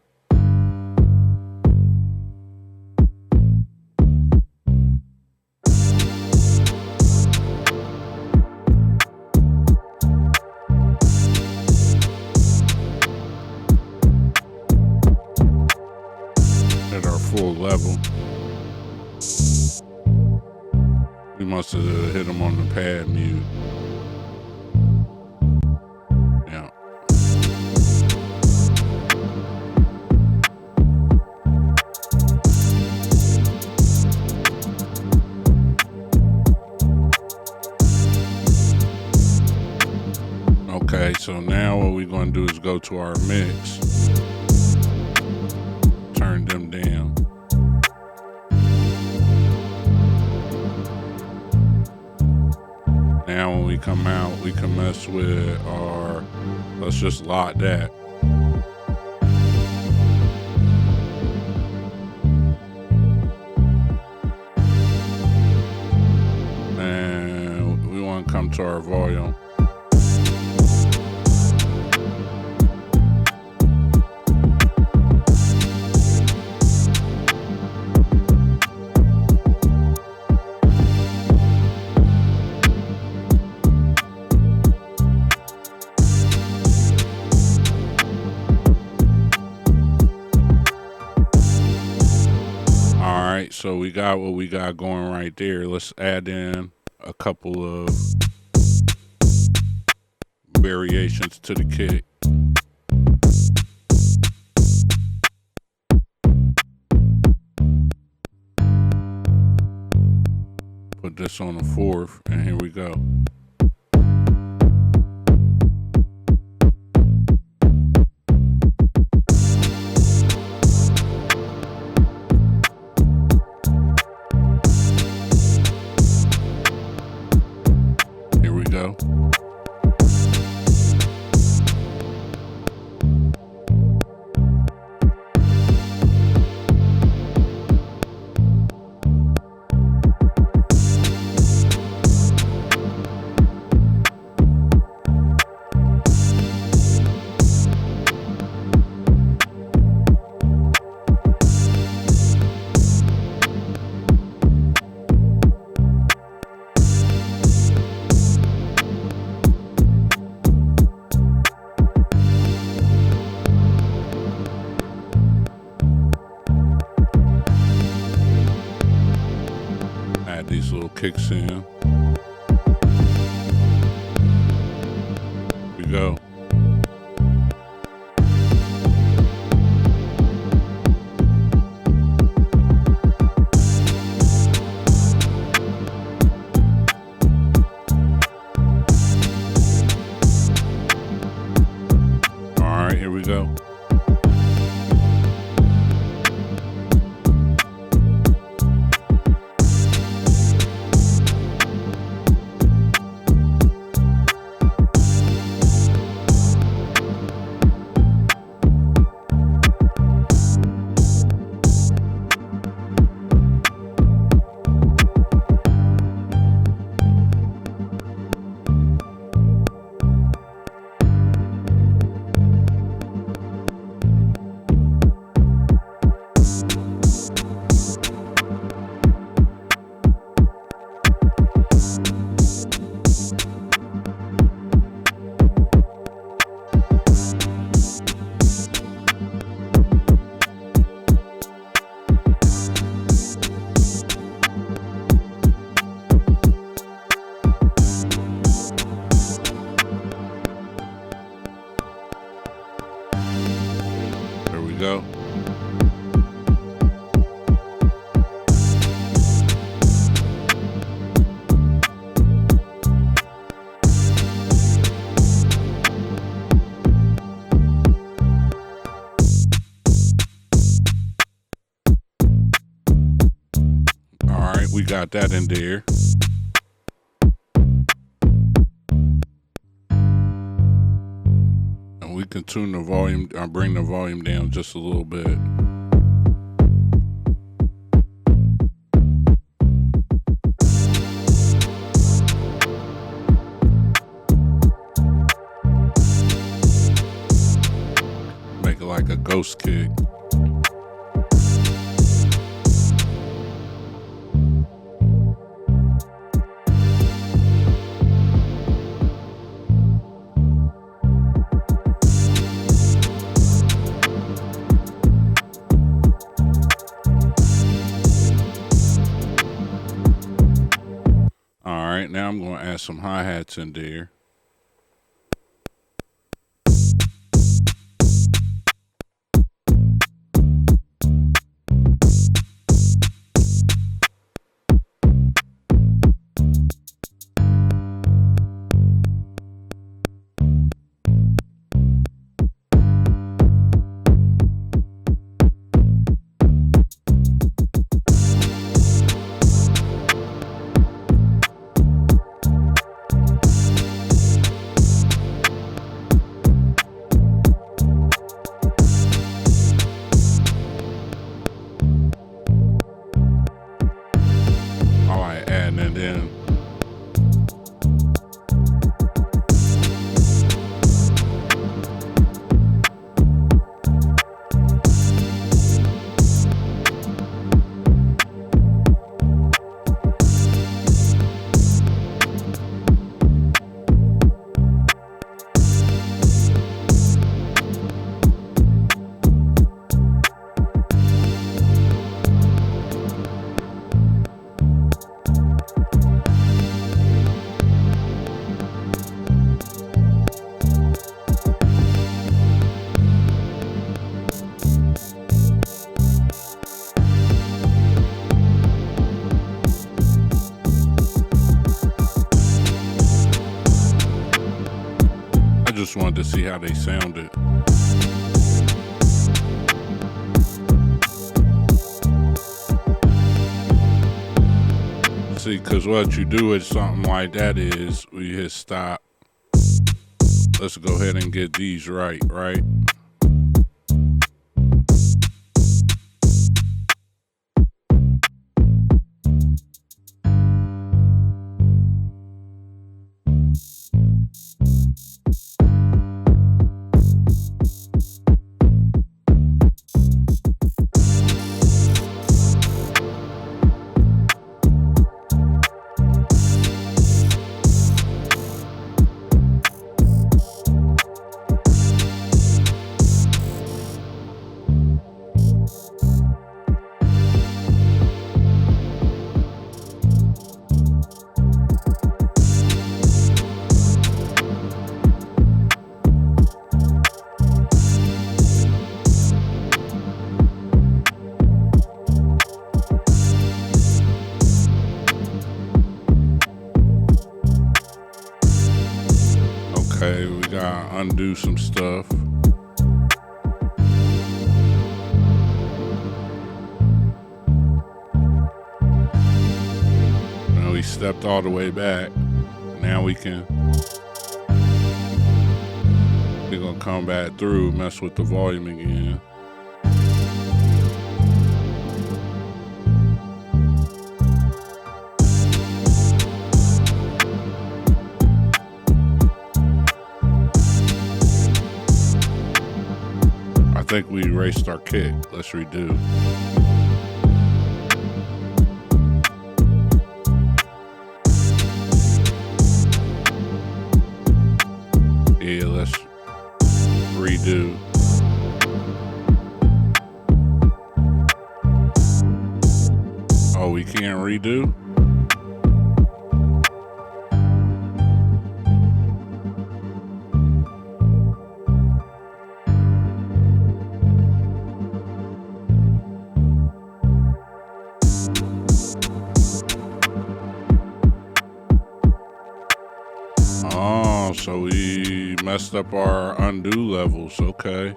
at our full level. We must have hit them on the pad mute. Yeah. Okay, so now what we're going to do is go to our mix. Turn them down. Now when we come out, we can mess with our, let's just lock that. And we want to come to our volume. So we got what we got going right there. Let's add in a couple of variations to the kick. Put this on the fourth, and here we go. Here we go. Add these little kicks in. Here we go. All right, here we go. There we go. All right, we got that in there. And we can tune the volume, or bring the volume down just a little bit. Make it like a ghost kick. All right, now I'm going to add some hi-hats in there. just wanted to see how they sounded. See, because what you do with something like that is we hit stop. Let's go ahead and get these right? Okay, we gotta undo some stuff. Now we stepped all the way back. Now we're gonna come back through, mess with the volume again. I think we erased our kick. Let's redo. Yeah, let's redo. Oh, we can't redo? Oh, so we messed up our undo levels. Okay.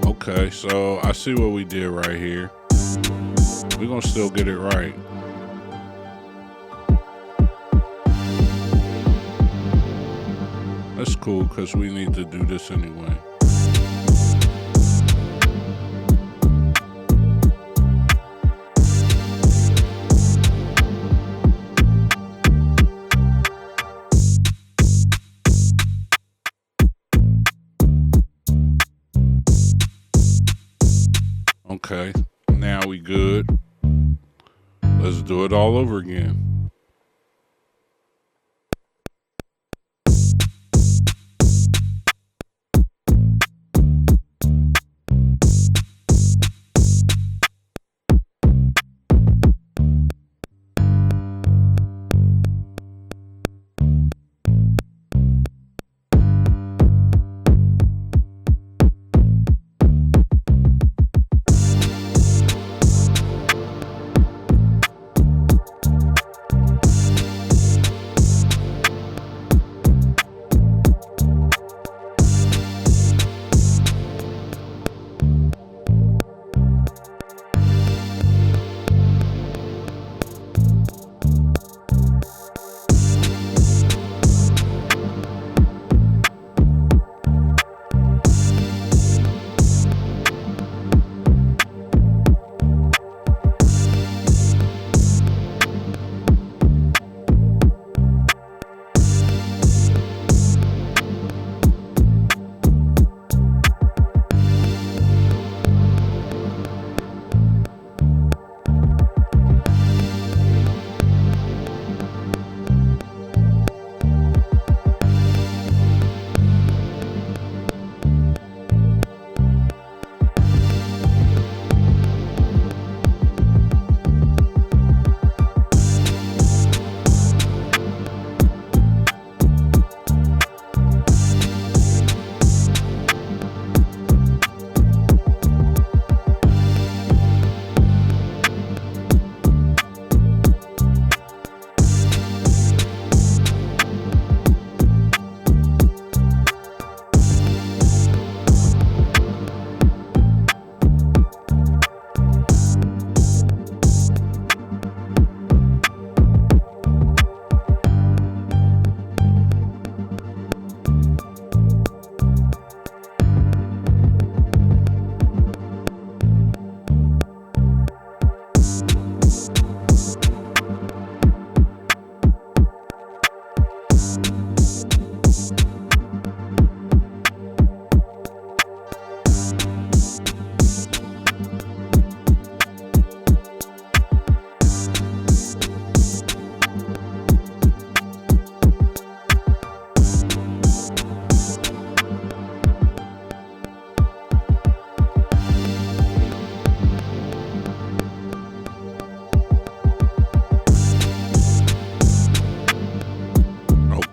Okay, so I see what we did right here. We're gonna still get it right. That's cool, because we need to do this anyway. Okay, now we good. Let's do it all over again.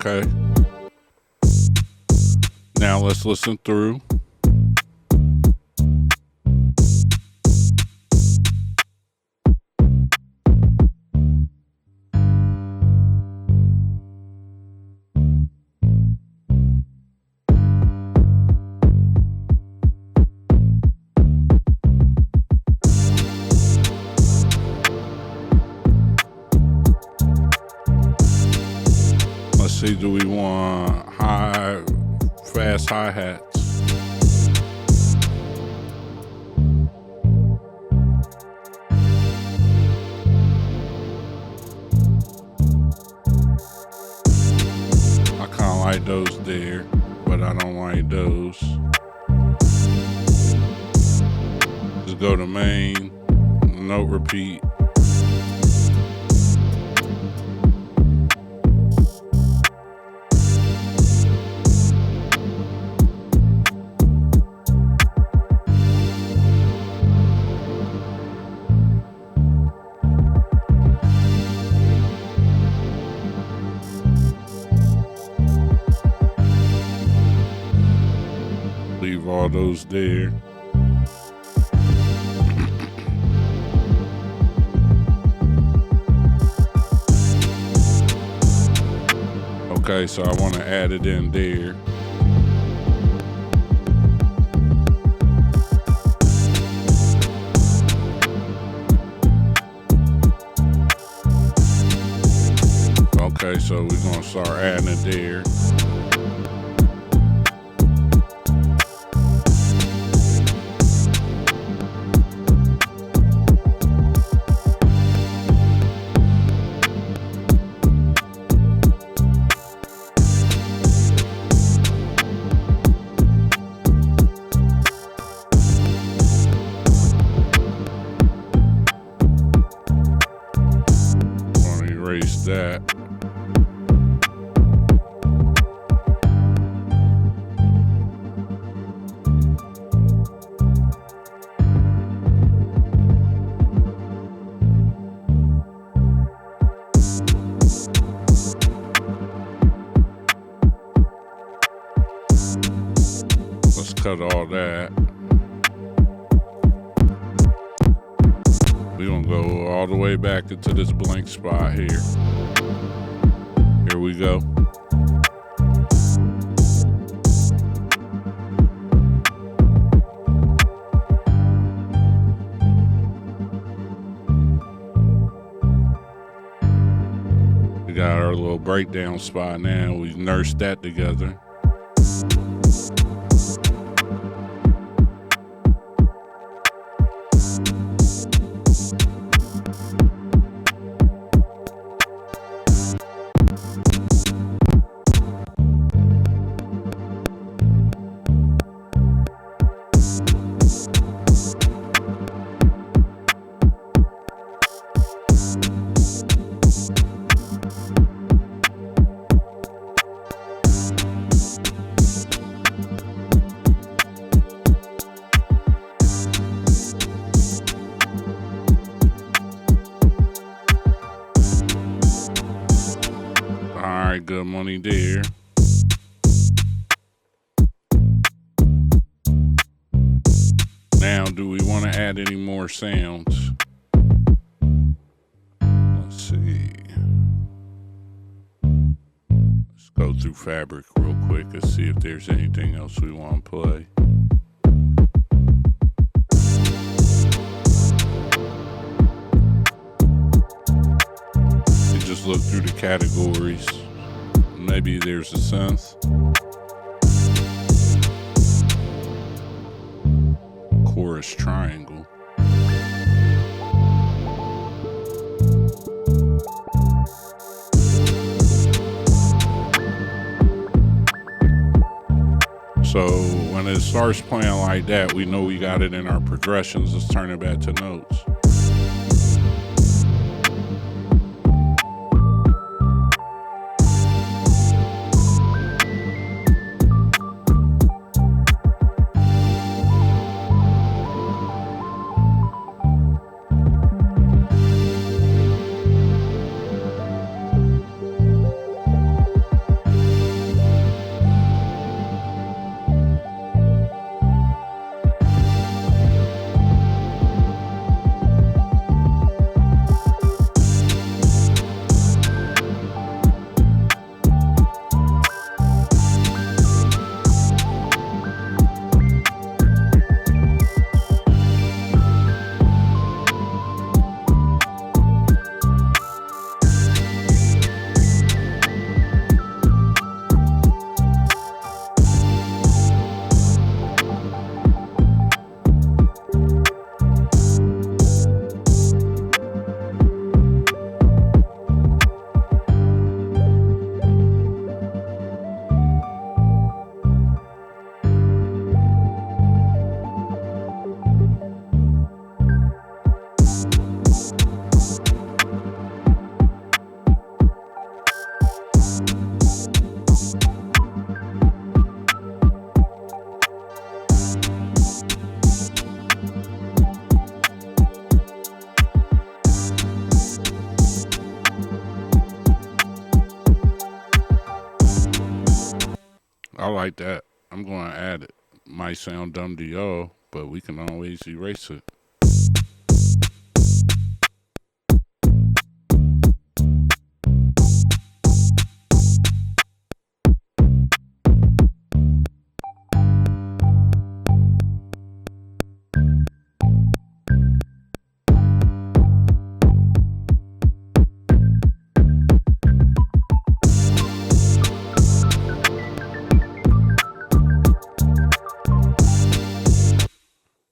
Okay. Now let's listen through. Let's see, do we want fast hi-hats? I kind of like those there, but I don't like those. Just go to main, note repeat. Leave all those there. Okay, so I want to add it in there. Okay, so we're going to start adding it there. Erase that. Let's cut all that. We're gonna go all the way back into this blank spot here. Here we go. We got our little breakdown spot now. We nursed that together. Alright, good money there. Now, do we want to add any more sounds? Let's see. Let's go through Fabric real quick and see if there's anything else we want to play. You just look through the categories. Maybe there's a synth. Chorus triangle. So when it starts playing like that, we know we got it in our progressions. Let's turn it back to notes. I like that. I'm going to add it. Might sound dumb to y'all, but we can always erase it.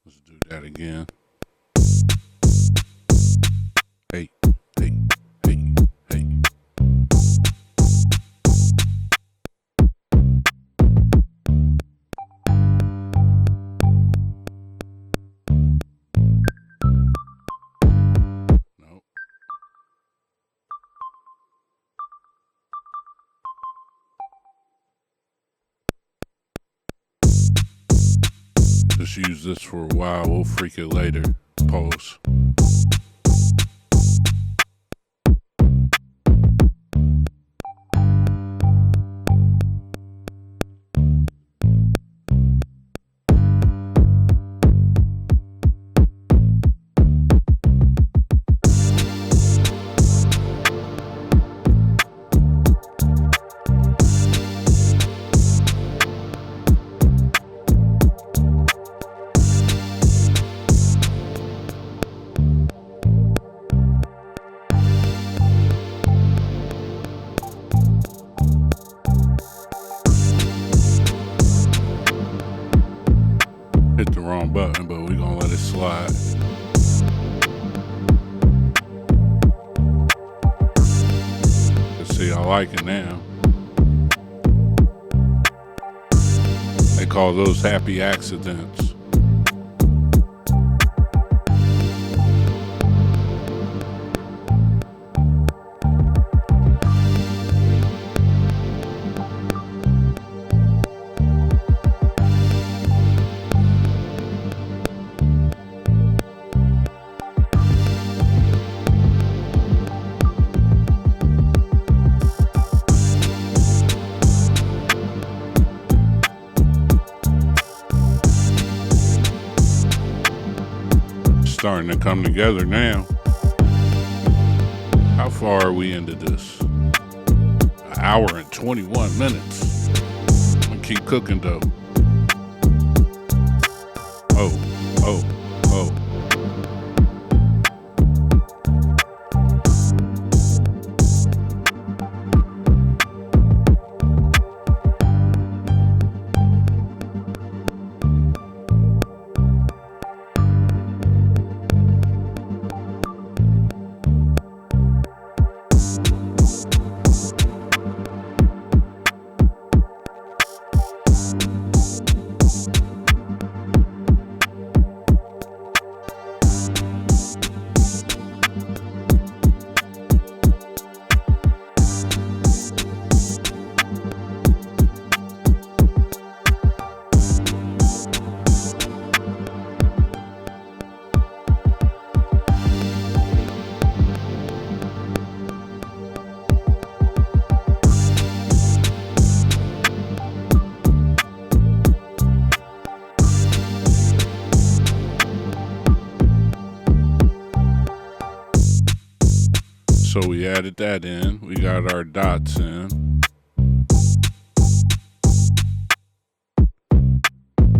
Let's do that again. Hey, hey, hey, hey. Nope. Just use this for a while. We'll freak it later. Pause. Hit the wrong button, but we're gonna let it slide. Let's see, I like it now. They call those happy accidents. Starting to come together now. How far are we into this? An hour and 21 minutes. I'm gonna keep cooking though. Oh, oh, oh. So we added that in. We got our dots in.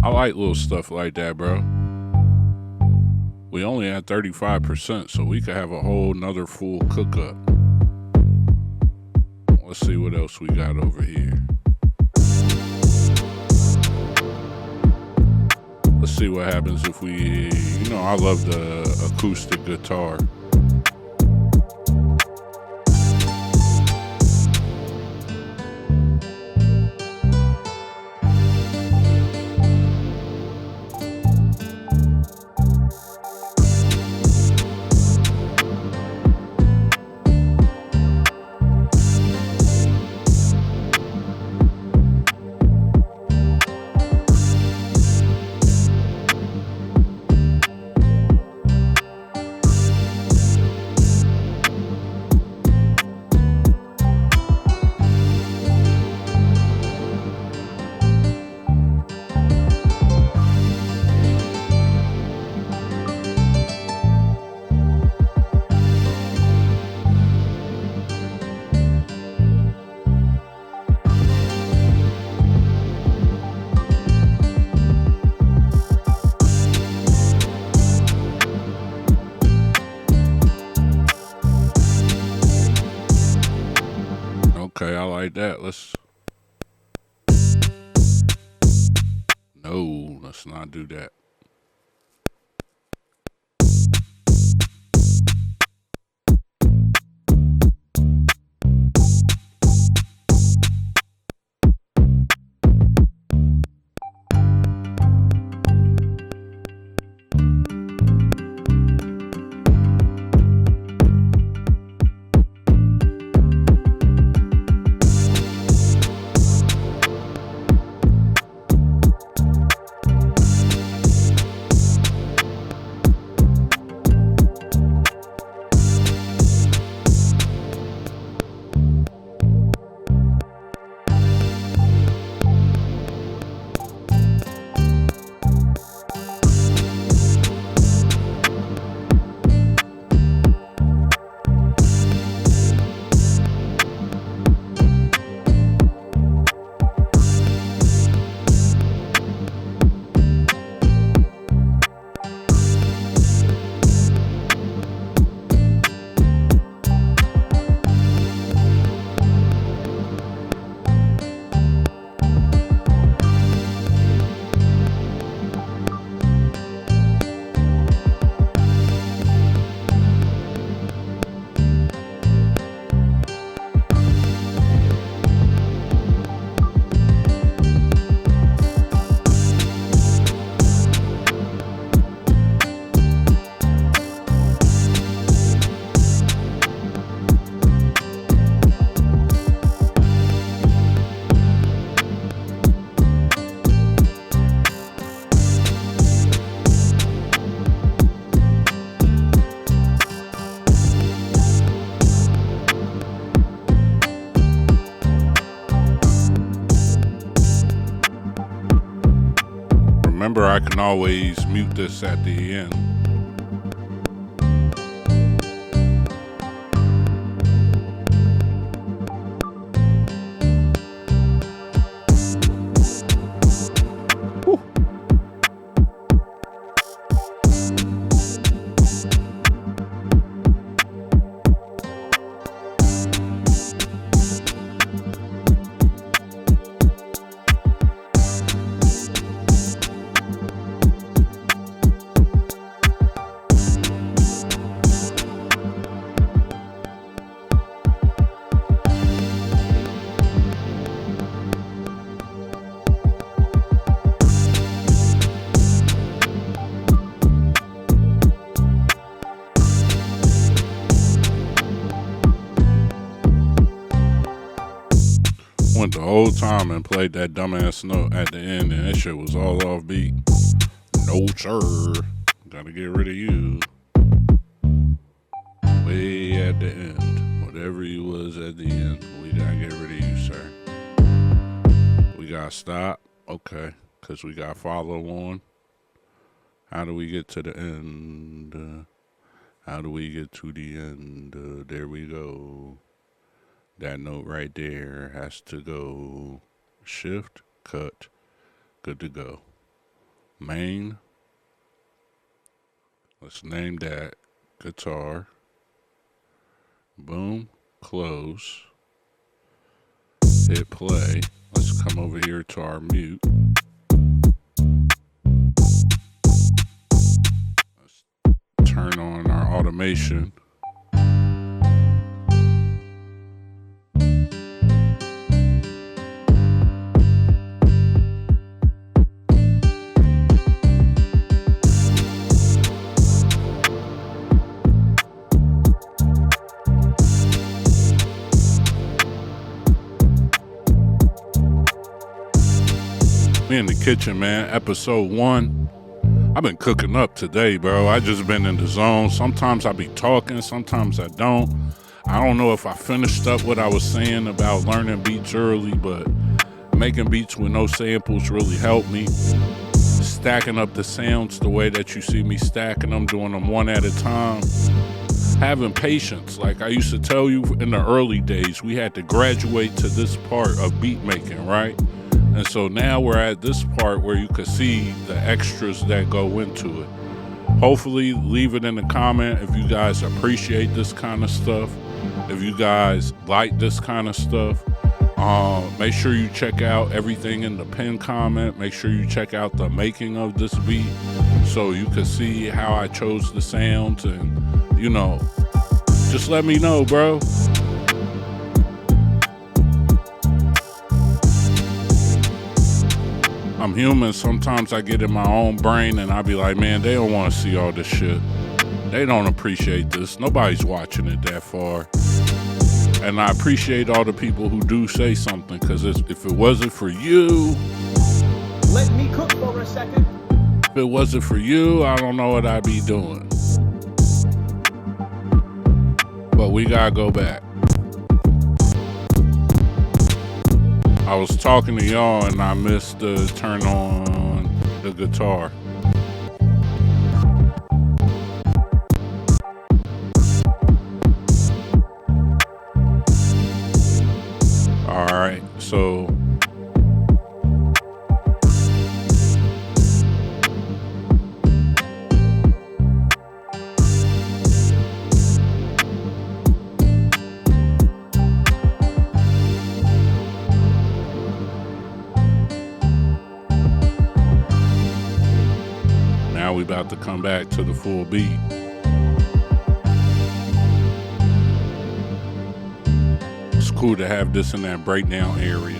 I like little stuff like that, bro. We only at 35%, so we could have a whole nother full cook up. Let's see what else we got over here. Let's see what happens if we, I love the acoustic guitar. Okay, I like that. No, let's not do that. Remember, I can always mute this at the end. Whew. Went the whole time and played that dumbass note at the end, and that shit was all off beat. No, sir. Gotta get rid of you. Way at the end. Whatever you was at the end, we gotta get rid of you, sir. We gotta stop. Okay. Because we gotta follow on. How do we get to the end? How do we get to the end? There we go. That note right there has to go. Shift, cut, good to go. Main. Let's name that guitar. Boom, close. Hit play. Let's come over here to our mute. Let's turn on our automation. We in the kitchen, man. Episode 1. I've been cooking up today, bro. I just been in the zone. Sometimes I be talking, sometimes I don't. I don't know if I finished up what I was saying about learning beats early, but making beats with no samples really helped me. Stacking up the sounds the way that you see me stacking them, doing them one at a time. Having patience. Like I used to tell you in the early days, we had to graduate to this part of beat making, right? And so now we're at this part where you can see the extras that go into it. Hopefully, leave it in the comment if you guys appreciate this kind of stuff. If you guys like this kind of stuff. Make sure you check out everything in the pinned comment. Make sure you check out the making of this beat so you can see how I chose the sounds, and just let me know, bro. I'm human. Sometimes I get in my own brain and I be like, man, they don't want to see all this shit. They don't appreciate this. Nobody's watching it that far. And I appreciate all the people who do say something, because if it wasn't for you... Let me cook for a second. If it wasn't for you, I don't know what I'd be doing. But we gotta go back. I was talking to y'all and I missed the turn on the guitar. Alright, so now we about to come back to the full beat. It's cool to have this in that breakdown area.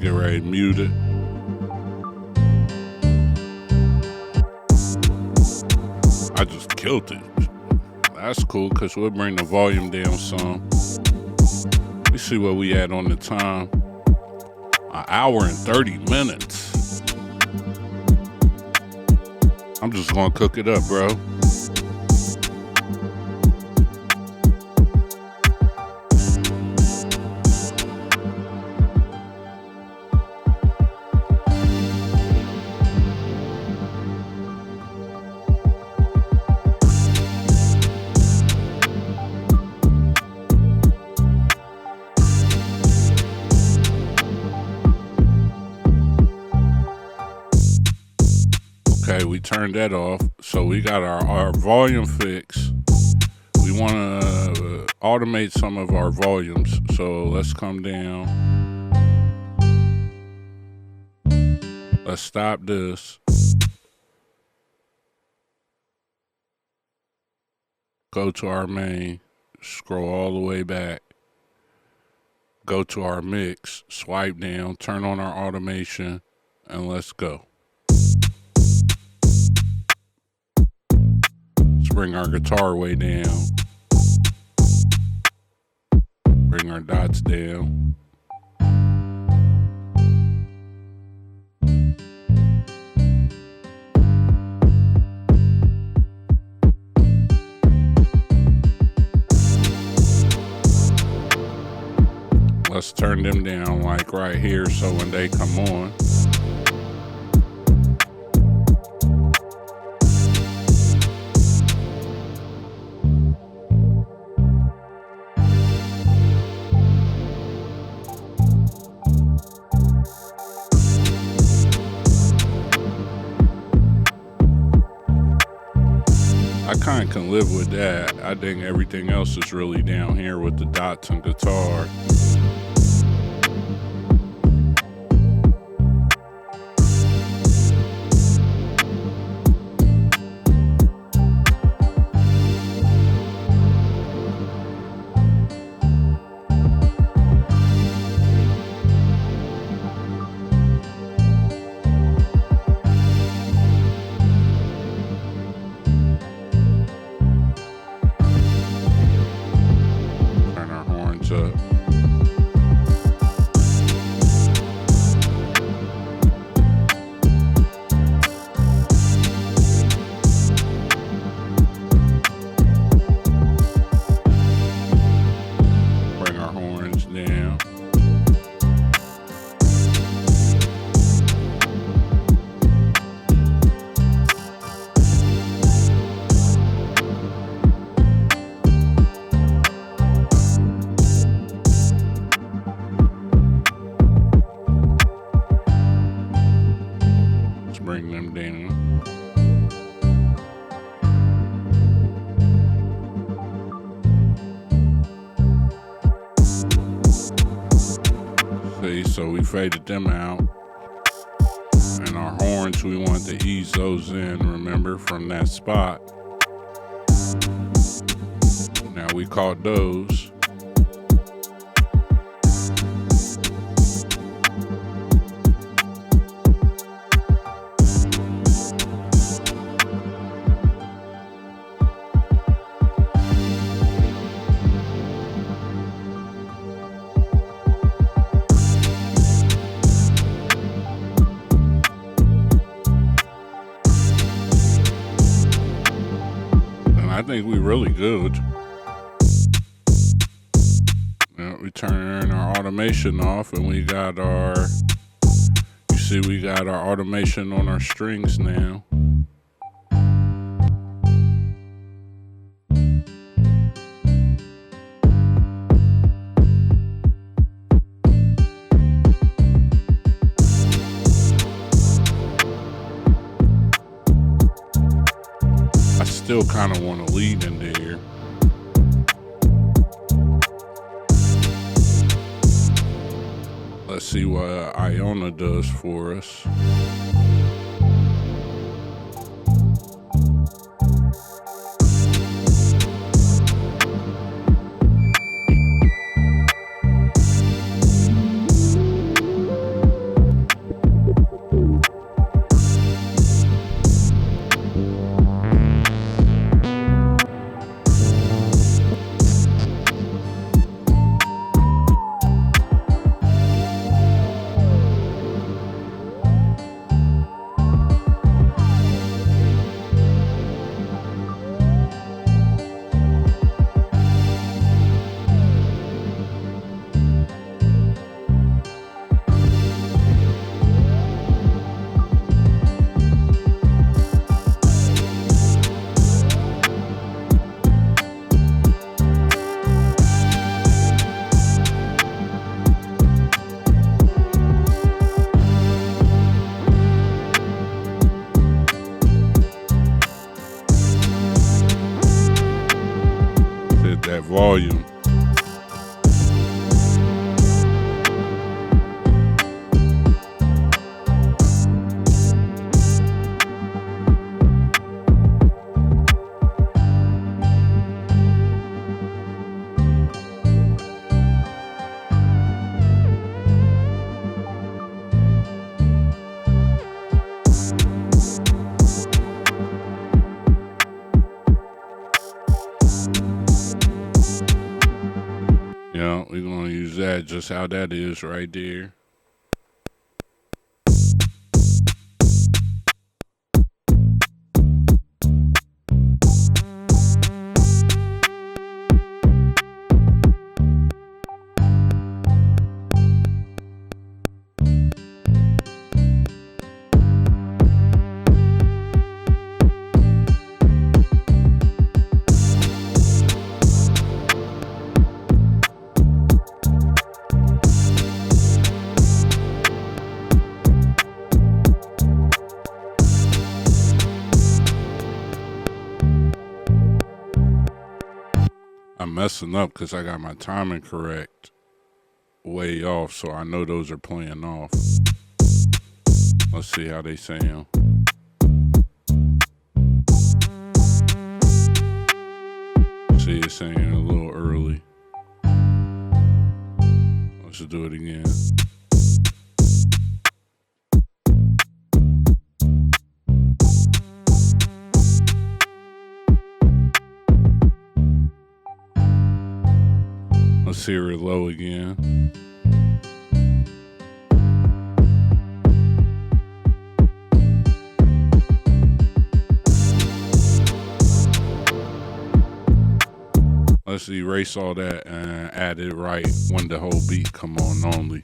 Get ready to mute it. I just killed it. That's cool, because we'll bring the volume down some. We see what we at on the time. 1 hour and 30 minutes. I'm just gonna cook it up, bro. Okay, we turned that off. So we got our volume fixed. We want to automate some of our volumes. So let's come down. Let's stop this. Go to our main. Scroll all the way back. Go to our mix. Swipe down. Turn on our automation. And let's go. Bring our guitar way down. Bring our dots down. Let's turn them down like right here so when they come on, I kind of can live with that. I think everything else is really down here with the dots and guitar. Up. turn down. See, so we faded them out. And our horns, we wanted to ease those in, remember, from that spot. Now we caught those. I think we really good. Now we turn our automation off and we got our, you see we got our automation on our strings now. Still kind of want to lead in there. Let's see what Iona does for us. That volume. Yeah, we're going to use that just how that is right there. I'm messing up because I got my timing correct way off, so I know those are playing off. Let's see how they sound. See, it's saying a little early. Let's do it again. Let's hear it low again. Let's erase all that and add it right when the whole beat come on only.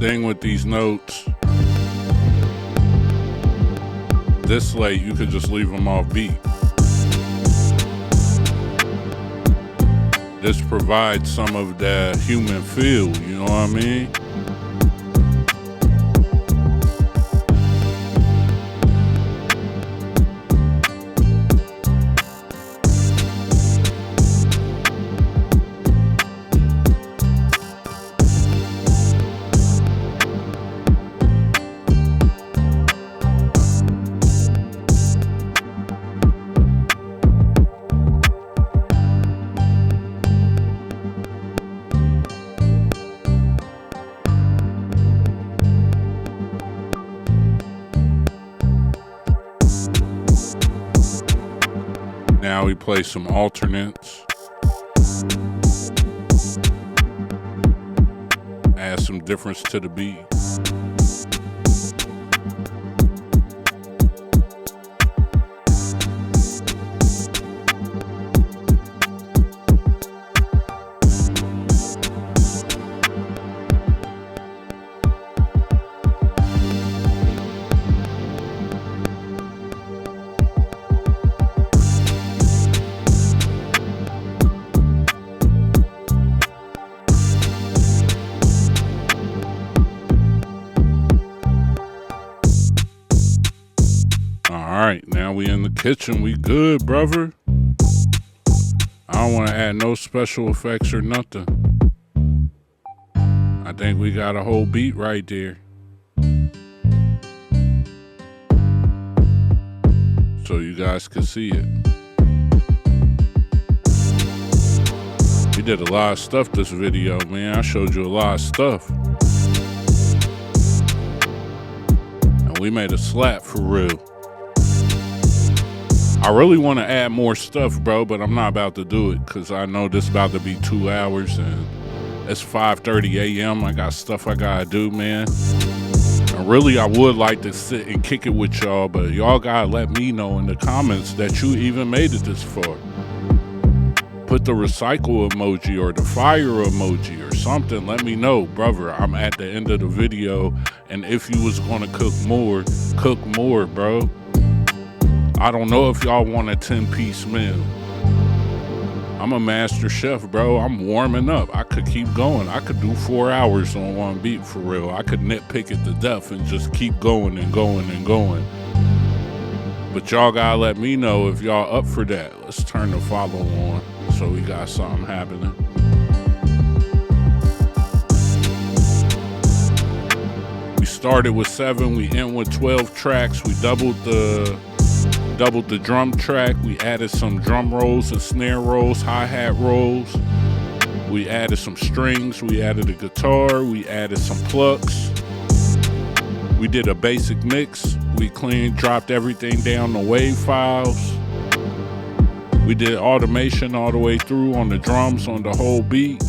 Thing with these notes, this late you could just leave them off beat. This provides some of that human feel, you know what I mean? Now we play some alternates. Add some difference to the beat. Alright, now we in the kitchen. We good, brother. I don't want to add no special effects or nothing. I think we got a whole beat right there. So you guys can see it. We did a lot of stuff this video, man. I showed you a lot of stuff. And we made a slap for real. I really want to add more stuff, bro, but I'm not about to do it because I know this is about to be 2 hours and it's 5:30 a.m. I got stuff I gotta do, man. And really, I would like to sit and kick it with y'all, but y'all gotta let me know in the comments that you even made it this far. Put the recycle emoji or the fire emoji or something. Let me know, brother. I'm at the end of the video, and if you was gonna cook more, bro. I don't know if y'all want a 10-piece meal. I'm a master chef, bro. I'm warming up. I could keep going. I could do 4 hours on one beat for real. I could nitpick it to death and just keep going and going and going. But y'all gotta let me know if y'all up for that. Let's turn the follow on so we got something happening. We started with 7. We end with 12 tracks. We doubled the drum track. We added some drum rolls and snare rolls, hi-hat rolls. We added some strings. We added a guitar. We added some plucks. We did a basic mix. We dropped everything down to wave files. We did automation all the way through on the drums, on the whole beat.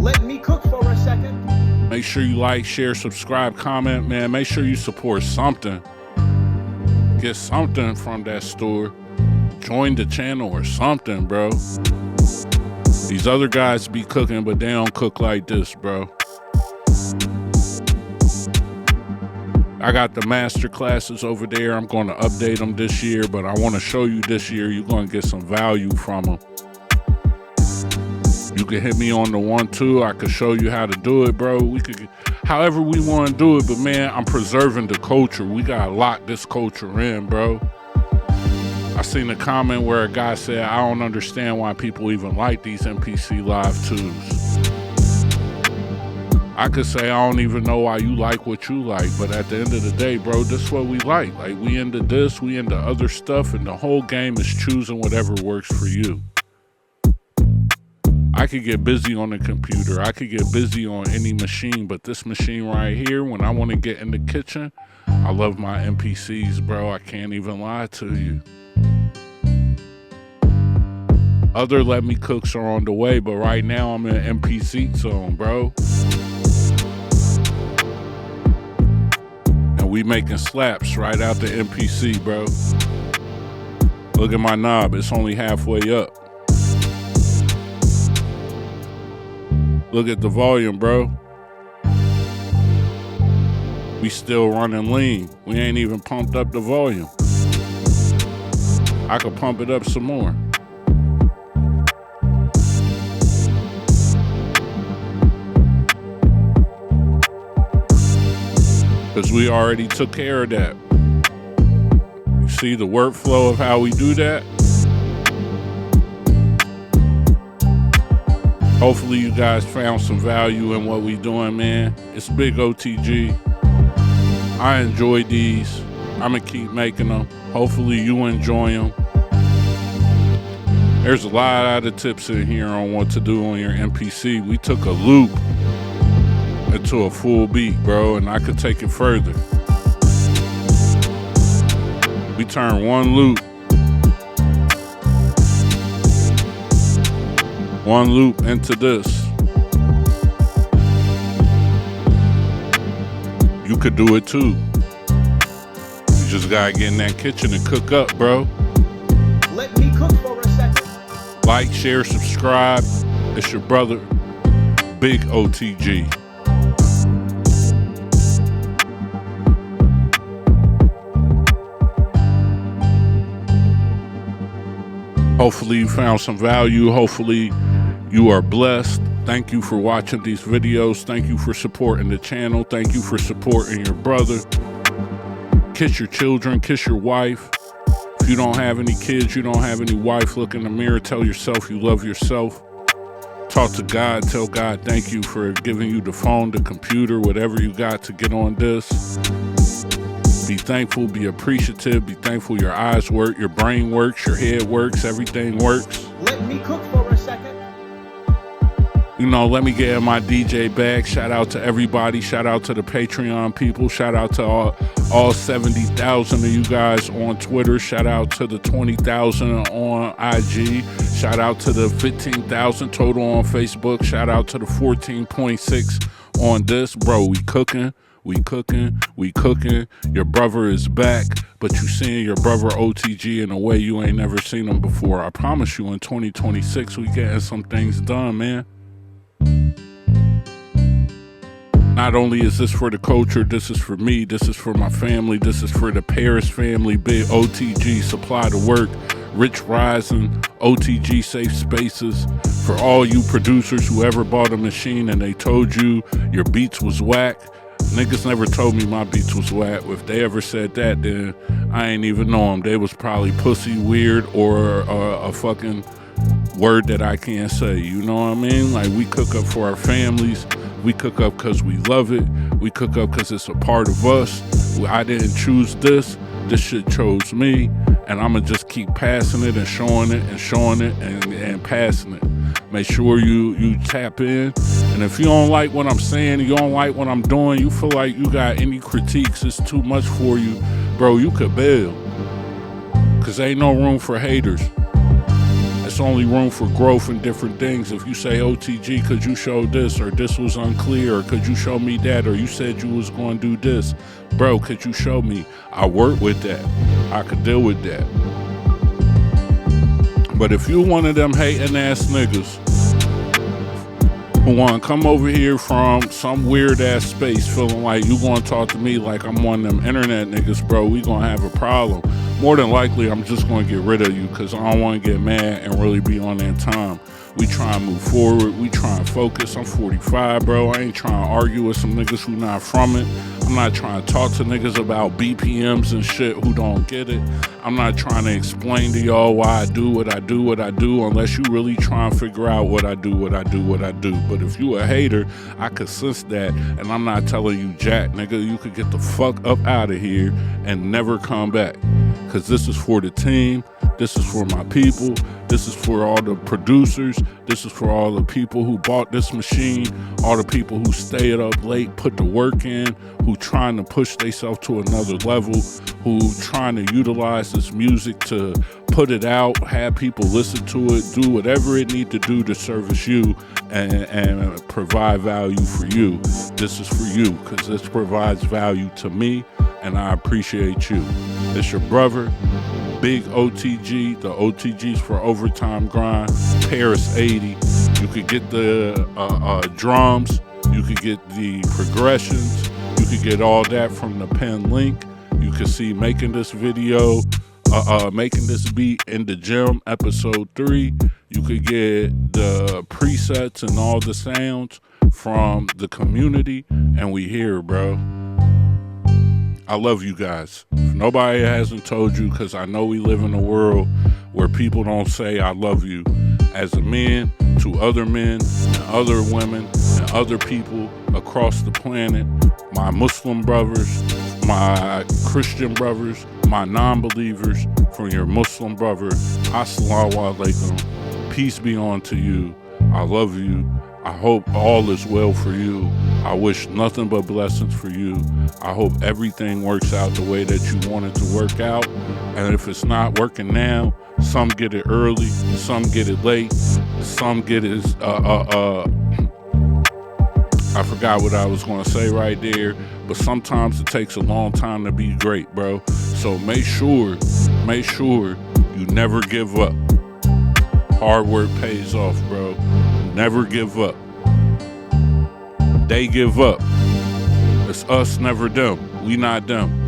Let me cook for a second. Make sure you like, share, subscribe, comment, man. Make sure you support something. Get something from that store. Join the channel or something, bro. These other guys be cooking, but they don't cook like this, bro. I got the master classes over there. I'm going to update them this year, but I want to show you this year. You're going to get some value from them. You can hit me on the 1-2. I could show you how to do it, bro. We could, however we want to do it, but man, I'm preserving the culture. We got to lock this culture in, bro. I seen a comment where a guy said, I don't understand why people even like these MPC Live 2s. I could say I don't even know why you like what you like, but at the end of the day, bro, this is what we like. Like, we into this, we into other stuff, and the whole game is choosing whatever works for you. I could get busy on the computer. I could get busy on any machine, but this machine right here, when I want to get in the kitchen, I love my MPCs, bro. I can't even lie to you. Other Let Me Cooks are on the way, but right now I'm in MPC zone, bro. And we making slaps right out the MPC, bro. Look at my knob. It's only halfway up. Look at the volume, bro. We still running lean. We ain't even pumped up the volume. I could pump it up some more. Because we already took care of that. You see the workflow of how we do that? Hopefully you guys found some value in what we doing, man. It's big O.T.G. I enjoy these. I'm going to keep making them. Hopefully you enjoy them. There's a lot of tips in here on what to do on your MPC. We took a loop into a full beat, bro, and I could take it further. We turn one loop into this. You could do it too. You just gotta get in that kitchen and cook up, bro. Let me cook for a second. Like, share, subscribe. It's your brother, Big O.T.G. Hopefully you found some value. Hopefully you are blessed. Thank you for watching these videos. Thank you for supporting the channel. Thank you for supporting your brother. Kiss your children, kiss your wife. If you don't have any kids, you don't have any wife, look in the mirror, tell yourself you love yourself. Talk to God, tell God thank you for giving you the phone, the computer, whatever you got to get on this. Be thankful, be appreciative, be thankful your eyes work, your brain works, your head works, everything works. Let me cook for a second. You know, let me get in my DJ bag. Shout out to everybody. Shout out to the Patreon people. Shout out to all 70,000 of you guys on Twitter. Shout out to the 20,000 on IG. Shout out to the 15,000 total on Facebook. Shout out to the 14.6 on this. Bro, we cooking. We cooking. Your brother is back, but you seeing your brother O.T.G. in a way you ain't never seen him before. I promise you in 2026 we getting some things done, man. Not only is this for the culture, this is for me, this is for my family, this is for the Paris family, Big O.T.G. Supply the Work, Rich Rising, O.T.G. Safe Spaces. For all you producers who ever bought a machine and they told you your beats was whack, niggas never told me my beats was whack. If they ever said that, then I ain't even know them. They was probably pussy, weird, or a fucking word that I can't say. You know what I mean? Like, we cook up for our families. We cook up because we love it. We cook up because it's a part of us. I didn't choose this. This shit chose me. And I'm going to just keep passing it and showing it and showing it and passing it. Make sure you tap in. And if you don't like what I'm saying, you don't like what I'm doing, you feel like you got any critiques, it's too much for you, bro, you could bail. Because ain't no room for haters. It's only room for growth and different things. If you say, O.T.G., could you show this, or this was unclear, or could you show me that, or you said you was going to do this, bro, could you show me? I work with that. I could deal with that. But if you one of them hating ass niggas who want to come over here from some weird ass space feeling like you going to talk to me like I'm one of them internet niggas, bro, we going to have a problem. More than likely, I'm just going to get rid of you because I don't want to get mad and really be on that time. We try and move forward. We try and focus. I'm 45, bro. I ain't trying to argue with some niggas who not from it. I'm not trying to talk to niggas about BPMs and shit who don't get it. I'm not trying to explain to y'all why I do what I do unless you really try and figure out what I do. But if you a hater, I could sense that, and I'm not telling you jack, nigga. You could get the fuck up out of here and never come back. Because this is for the team. This is for my people. This is for all the producers. This is for all the people who bought this machine. All the people who stayed up late, put the work in, who trying to push themselves to another level, who trying to utilize this music to put it out, have people listen to it, do whatever it need to do to service you and provide value for you. This is for you because this provides value to me, and I appreciate you. It's your brother, Big O.T.G. The O.T.G's for Overtime Grind, Paris 80. You could get the drums. You could get the progressions. You could get all that from the pinned link. You could see making this video, making this beat in the gym, episode 3. You could get the presets and all the sounds from the community, and we here, bro. I love you guys. If nobody hasn't told you, because I know we live in a world where people don't say I love you. As a man, to other men and other women and other people across the planet, my Muslim brothers, my Christian brothers, my non-believers, from your Muslim brother, assalamu alaikum. Peace be unto you. I love you. I hope all is well for you. I wish nothing but blessings for you. I hope everything works out the way that you want it to work out. And if it's not working now, some get it early, some get it late, some get it, I forgot what I was going to say right there, but sometimes it takes a long time to be great, bro. So make sure you never give up. Hard work pays off, bro. Never give up. They give up. It's us, never them. We not them.